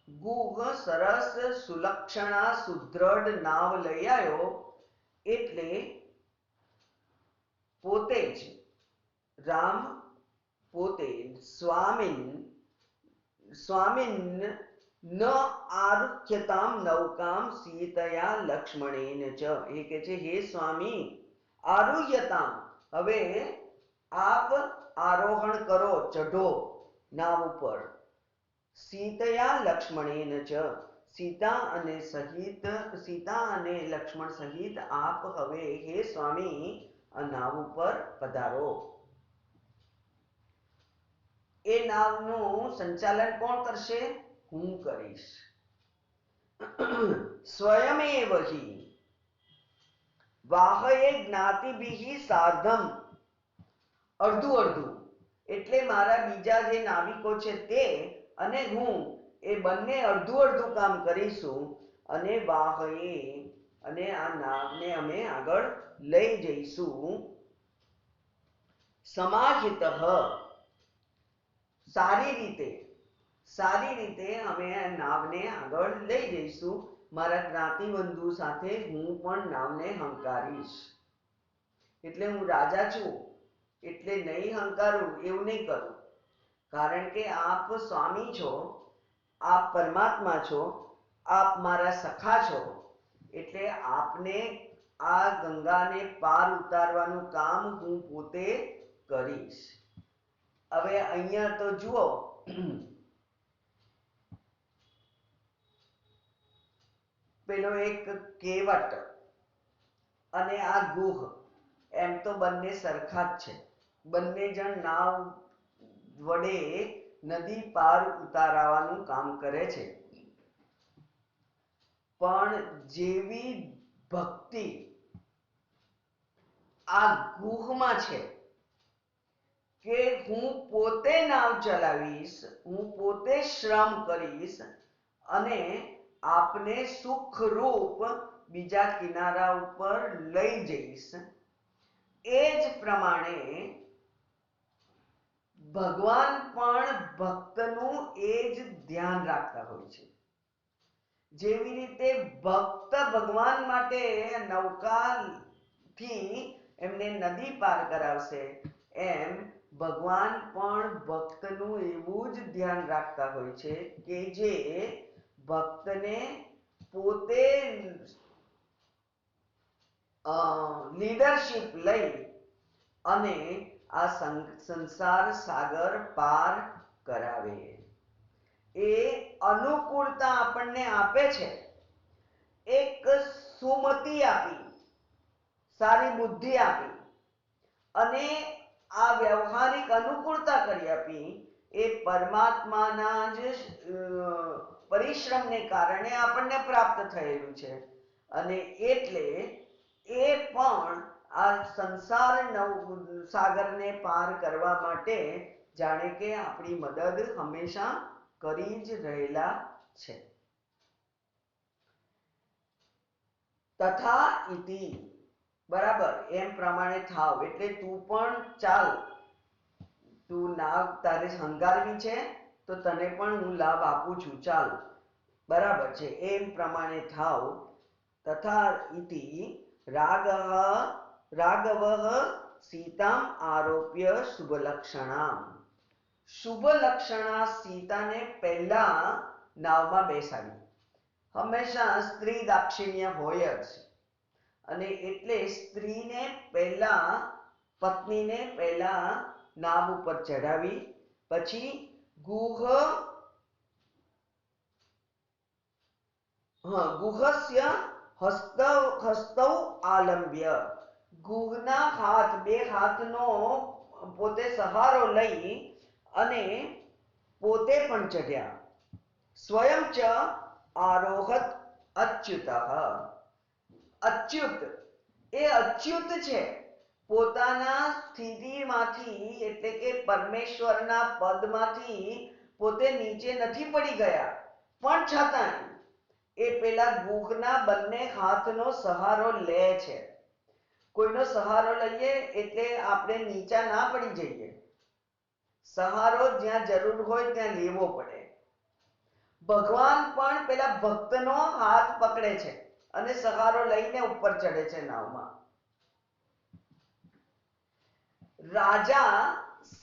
ગુહ સરસ સુલક્ષણા સુદ્રઢ નાવ લઈ આવ્યો એટલે પોતે જ રામ પોતે સ્વામીન ન આરુહ્યતામ નૌકામ સીતયા લક્ષ્મણેન ચ, એ કે છે હે સ્વામી આરુહ્યતામ, હવે આપ આરોહણ કરો, ચઢો નાવ ઉપર, સીતયા લક્ષ્મણેન ચ, સીતા અને લક્ષ્મણ સહિત આપ હવે હે સ્વામી આ નાવ ઉપર પધારો. એ નાવનું સંચાલન કોણ કરશે? હું કરીશ. સ્વયમેવ હિ વાહયે જ્ઞાતિભિઃ સાર્ધમ, અડધું અડધું, એટલે મારા બીજા જે નાવિકો છે તે અને હું એ બંને અડધું અડધું કામ કરીશું. અને વાહયે, અને આ નાવને અમે આગળ લઈ જઈશું. સમાહિતઃ, સારી રીતે અમે નાવને આગળ લઈ જઈશું. મારા જ્ઞાતિબંધુ સાથે હું પણ નાવને હંકારીશ. એટલે હું રાજા છું એટલે નહીં હંકારું એવું નહીં કરું, કારણ કે આપ સ્વામી છો, આપ પરમાત્મા છો, આપ મારા સખા છો, એટલે આપને આ ગંગાને પાર ઉતારવાનું કામ હું પોતે કરીશ. હવે અહીંયા તો જુઓ, પેલો એક કેવટ અને આ ગુહ એમ તો બંને સરખા જ છે. બંને જણ નાવ વડે નદી પાર ઉતારવાનું કામ કરે છે. પણ જેવી ભક્તિ આ ગુહમાં છે કે હું પોતે નાવ ચલાવીશ, હું પોતે શ્રમ કરીશ અને આપને સુખરૂપ બીજા કિનારા ઉપર લઈ જઈશ, એ જ પ્રમાણે ભગવાન પણ ભક્તનું એ જ ધ્યાન રાખતા હોય છે. જેવી રીતે ભક્ત ભગવાન માટે નૌકાથી એમને નદી પાર કરાવશે, એમ ભગવાન પણ ભક્તનું એવું જ ધ્યાન રાખતા હોય છે કે જે ભક્તને પોતે લીડરશિપ લઈ અને આ સંસાર સાગર પાર કરાવે. એ અનુકૂળતા આપણને આપે છે, એક સુમતિ આપી, સારી બુદ્ધિ આપી અને આ વ્યવહારિક અનુકૂળતા કરી આપી. એ પરમાત્માના જ પરિશ્રમને કારણે આપણને પ્રાપ્ત થયેલું છે. અને એટલે એ પણ આ સંસાર સાગરને પાર કરવા માટે જાણે કે આપણી મદદ હંમેશા કરી જ રહેલા છે. તથા ઇતિ, બરાબર એમ પ્રમાણે થાવ, એટલે તું પણ ચાલ, તું નાવ તારે હંકારવી છે તો તને પણ હું લાભ આપું છું, ચાલ, બરાબર છે, એમ પ્રમાણે થાવ. તથા ઇતિ રાઘવઃ સીતામ આરોપ્ય શુભલક્ષણામ, શુભલક્ષણા સીતાને પહેલા નાવમાં બેસાડી. હંમેશા સ્ત્રી દાક્ષિણ્ય હોય જ, અને એટલે સ્ત્રીને પહેલા, પત્નીને પહેલા નાવ ઉપર ચઢાવી, પછી ગુહસ્ય હસ્તૌ આલંબ્ય, ગુહના હાથ, બે હાથનો પોતે સહારો લઈ અને પોતે પણ ચઢ્યા. સ્વયં ચ આરોહત અચ્યુત, અચ્યુત એ અચ્યુત છે, પોતાના સ્થિતિમાંથી એટલે કે પરમેશ્વરના પદમાંથી પોતે નીચે નથી પડી ગયા, પણ છતાં એ પેલા ગુહના બંને હાથનો સહારો લે છે. કોઈનો સહારો લઈએ એટલે આપણે નીચા ના પડી જઈએ, સહારો જ્યાં જરૂર હોય ત્યાં લેવો પડે. ભગવાન પણ પેલા ભક્તનો હાથ પકડે છે અને સહારો લઈને ઉપર ચડે છે નાવમાં. રાજા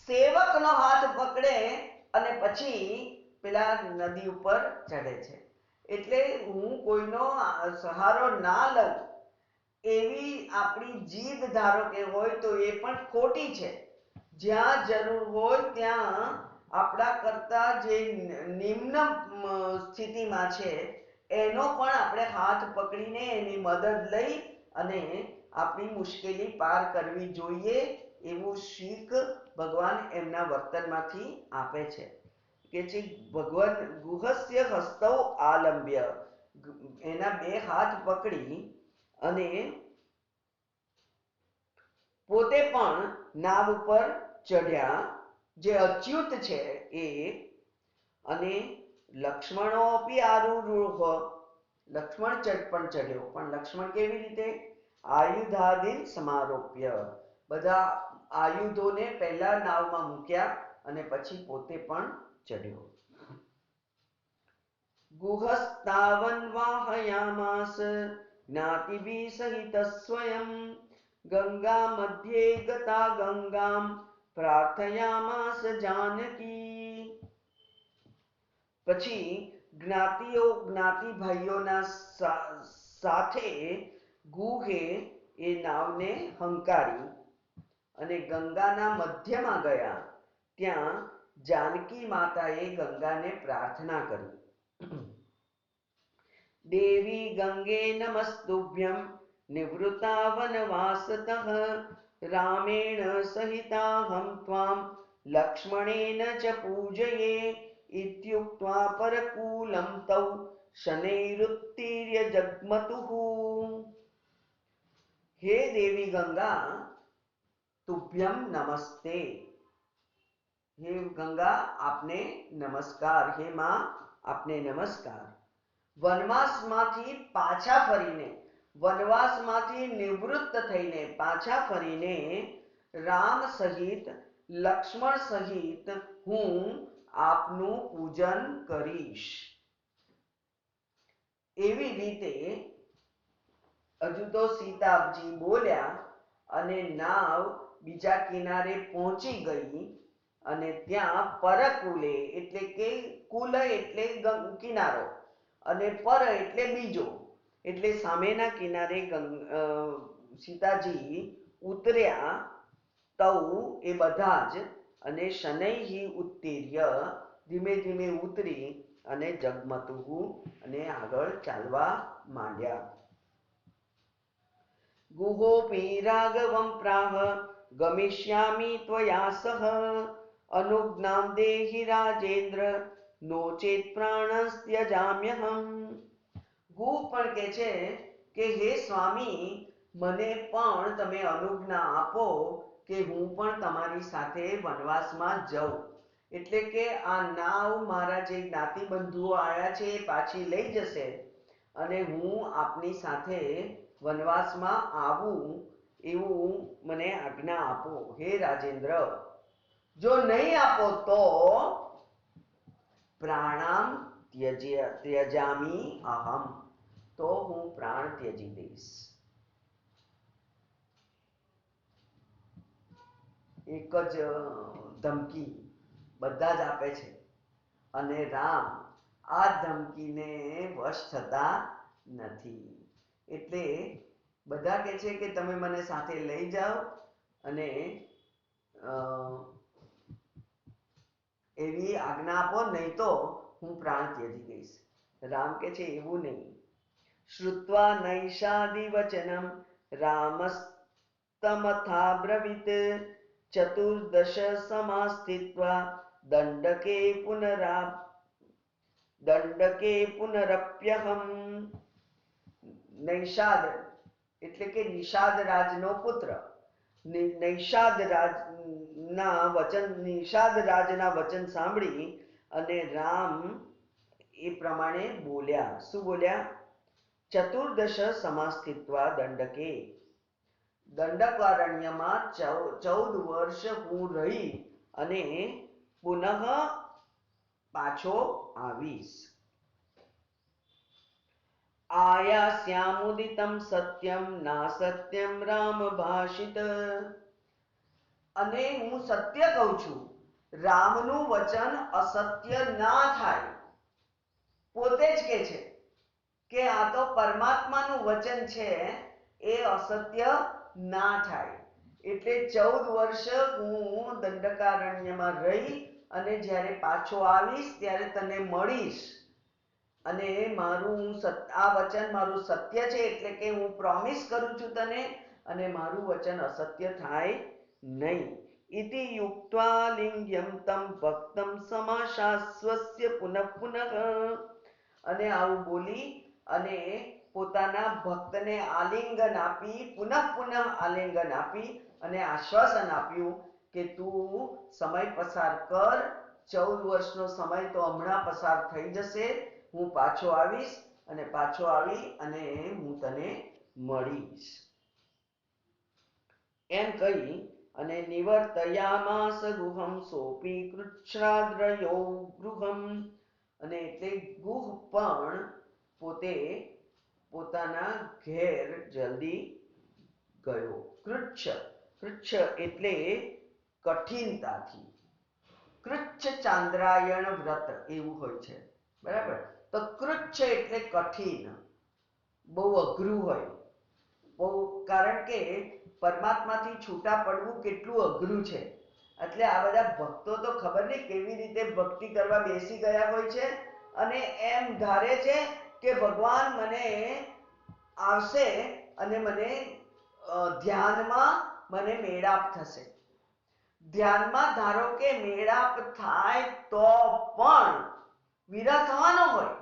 સેવકનો હાથ પકડે અને પછી પેલા નદી ઉપર ચડે છે. એટલે હું કોઈનો સહારો ના લઉં એવી આપણી જીદ ધારો કે હોય તો એ પણ ખોટી છે. જ્યાં જરૂર હોય ત્યાં આપણા કરતા જે નિમ્ન સ્થિતિમાં છે એનો પણ આપણે હાથ પકડીને એની મદદ લઈ અને આપણી મુશ્કેલી પાર કરવી જોઈએ એવું શીખ ભગવાન એમના વર્તનમાંથી આપે છે. કે છે ભગવાન ગુહસ્ય હસ્તૌ આલંબ્ય, એના બે હાથ પકડી અને પોતે પણ નાવ ઉપર ચઢ્યા, જે અચ્યુત છે એ. અને લક્ષ્મણો અપી આરુરોહ, લક્ષ્મણ પણ ચડ્યો, પણ લક્ષ્મણ કેવી રીતે? આયુધાદિન સમારોપ્ય, બધા આયુધોને પહેલા નાવમાં મૂક્યા અને પછી પોતે પણ ચડ્યો. ગુહસ્તાવન વાહયામાસ જ્ઞાતિભિ સહિત સ્વયં ગંગા મધ્યે ગતા ગંગામ પ્રાર્થયામાસ જાનકી. પછી જ્ઞાતિ ભાઈઓના સાથે ગુહે એ નાવને હંકારી અને ગંગાના મધ્યમાં ગયા. ત્યાં જાનકી માતાએ ગંગાને પ્રાર્થના કરી. દેવી ગંગે નમસ્તુભ્યમ નિવૃત્તા વનવાસતઃ રામેણ સહિતાહમ ત્વામ લક્ષ્મણેન ચ પૂજયે ઇત્યુક્ત્વા પરકૂલમ તૌ શનૈરુત્તીર્ય જગ્મતુઃ. હે દેવી ગંગા, તુભ્યમ નમસ્તે. હે ગંગા, આપને નમસ્કાર. હે માં, આપને નમસ્કાર. વનવાસમાંથી પાછા ફરીને, વનવાસમાંથી નિવૃત્ત થઈને પાછા ફરીને રામ સહિત લક્ષ્મણ સહિત હું આપનું પૂજન કરીશ. એવી રીતે હજુ તો સીતાજી બોલ્યા અને નાવ બીજા કિનારે પહોંચી ગઈ અને ત્યાં પરકુલે એટલે કે કુલ એટલે કિનારો અને પર એટલે બીજો, એટલે સામેના કિનારે સીતાજી ઉતર્યા. તૌ એ બધા જ અને શનૈહી ઉત્તીર્ય ધીમે ધીમે ઉતરી અને જગમતુહુ અને આગળ ચાલવા માંડ્યા. ગુહોપી રાઘવમ પ્રાહ ગમિષ્યામિ ત્વયા સહ અનુજ્ઞામ દેહિ રાજેન્દ્ર નો ચેત પ્રાણસ્ત્યજામ્યહમ. ગુહ પણ કે છે કે હે સ્વામી, મને પણ તમે અનુજ્ઞા આપો કે હું પણ તમારી સાથે વનવાસમાં જાઉં. એટલે કે આ નાવ મારા જે જ્ઞાતિ બંધુઓ આવ્યા છે એ પાછી લઈ જશે અને હું આપની સાથે વનવાસમાં આવું એવું મને આજ્ઞા આપો હે રાજેન્દ્ર. જો નહીં આપો તો પ્રાણામ ત્યજામી અહમ, તો હું પ્રાણ ત્યજી દઈશ. એક જ ધમકી બધા જ આપે છે અને રામ આ ધમકીને વશ થતા નથી. એટલે બધા કહે છે કે તમે મને સાથે લઈ જાઓ અને એવી આજ્ઞા આપો, નહીં તો હું પ્રાણ ત્યજી દઈશ. રામ કે છે એવું નહીં. શ્રુત્વા નૈષાદિ વચનમ રામસ્તમથા બ્રવીત ચતુર્દશ સમાસ્થિત્વા દંડકે પુનરપ્યહમ. નૈષાદ એટલે કે નિષાદ રાજનો પુત્ર. નિષાદ રાજના વચન સાંભળી અને રામ એ પ્રમાણે બોલ્યા. શું બોલ્યા? ચતુર્દશ સમાસ્થિત્વા દંડકે, દંડકારણ્યમાં 14 વર્ષ હું રહી અને પુનઃ પાછો આવીશ. આયાસ્યામુદિતમ સત્યમ ના સત્યમ રામ ભાષિત. અને હું સત્ય કહું છું, રામનું વચન અસત્ય ના થાય. પોતે જ કે છે કે આ તો પરમાત્માનું વચન છે, એ અસત્ય ના થાય. એટલે 14 વર્ષ હું દંડકારણ્યમાં રહી અને જ્યારે પાછો આવીશ ત્યારે તને મળીશ. અને મારું આ વચન મારું સત્ય છે, એટલે કે હું પ્રોમિસ કરું છું તને, અને મારું વચન અસત્ય થાય નહીં. ઇતિ યુક્ત્વા લિંગ્યમ તમ ભક્તમ સમાશાસ્વસ્ય પુનઃ પુનઃ. અને આવું બોલી અને પોતાના ભક્તને આલિંગન આપી, પુનઃ પુનઃ આલિંગન આપી અને આશ્વાસન આપ્યું કે તું સમય પસાર કર. 14 વર્ષનો સમય તો હમણાં પસાર થઈ જશે. હું પાછો આવીશ અને પાછો આવી અને હું તને મળીશ એમ કહી અને નિવર્તયામાસ ગુહમ સોપી કૃચ્છ્રાદ્રયો ગૃહમ. અને એટલે ગુહ પણ પોતે પોતાના ઘેર જલ્દી ગયો. કૃચ્છ, કૃચ્છ એટલે કઠિનતાથી. કૃચ્છ ચાંદ્રાયણ વ્રત એવું હોય છે, બરાબર. તો કૃચ્છ એટલે કઠિન, બહુ અઘરું હોય, બહુ. કારણ કે પરમાત્માથી છૂટા પડવું કેટલું અઘરું છે. એટલે આ બધા ભક્તો તો ખબર નહીં કેવી રીતે ભક્તિ કરવા બેસી ગયા હોય છે અને એમ ધારે છે કે ભગવાન મને આવશે અને મને ધ્યાનમાં મને મેળાપ થશે. ધ્યાનમાં ધારો કે મેળાપ થાય તો પણ વિરહ થવાનો હોય.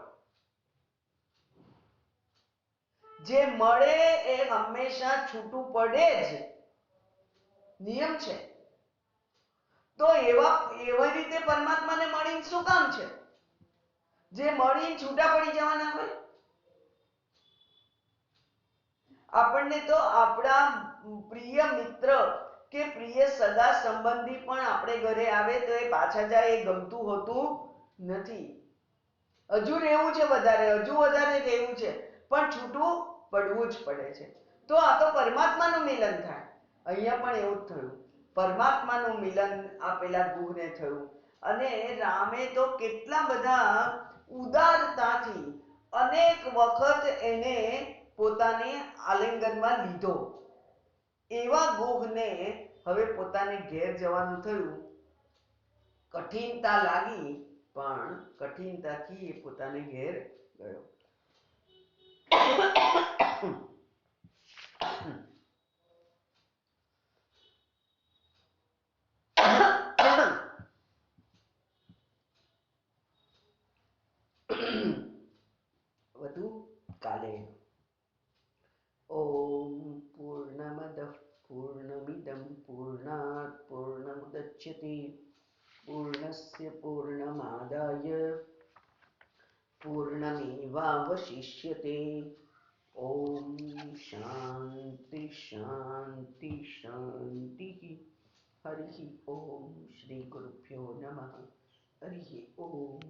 જે મળે એ હંમેશા છૂટું પડે જ, નિયમ છે. તો એવી રીતે પરમાત્માને મળીને શું કામ છે, જે મળીને છૂટા પડી જવાના હોય? આપણને તો આપણા પ્રિય મિત્ર કે પ્રિય સગા સંબંધી પણ આપણે ઘરે આવે તો એ પાછા જાય એ ગમતું હોતું નથી. હજુ રહેવું છે વધારે, હજુ વધારે રહેવું છે, પણ છૂટું પડવું જ પડે છે. તો આ તો પરમાત્માનું મિલન થાય. અહીંયા પણ એવું જ થયું. પરમાત્માનું મિલન આ પેલા ગુહને થયું. અને રામે તો કેટલા બધા ઉદારતાથી અનેક વખત એને પોતાને આલિંગનમાં લીધો. એવા ગુહને હવે પોતાને ઘેર જવાનું થયું. કઠિનતા લાગી, પણ કઠિનતાથી એ પોતાને ઘેર ગયો. વધુ કાલે. ઓમ પૂર્ણમદ પૂર્ણમિદમ પૂર્ણાત પૂર્ણમુદચ્યતે પૂર્ણસ્ય પૂર્ણમાદાય પૂર્ણમેવાવશિષ્યતે. ઓમ શાંતિ શાંતિ શાંતિ. હરિ ઓમ. શ્રી ગુરુભ્યો નમઃ. હરિ ઓમ.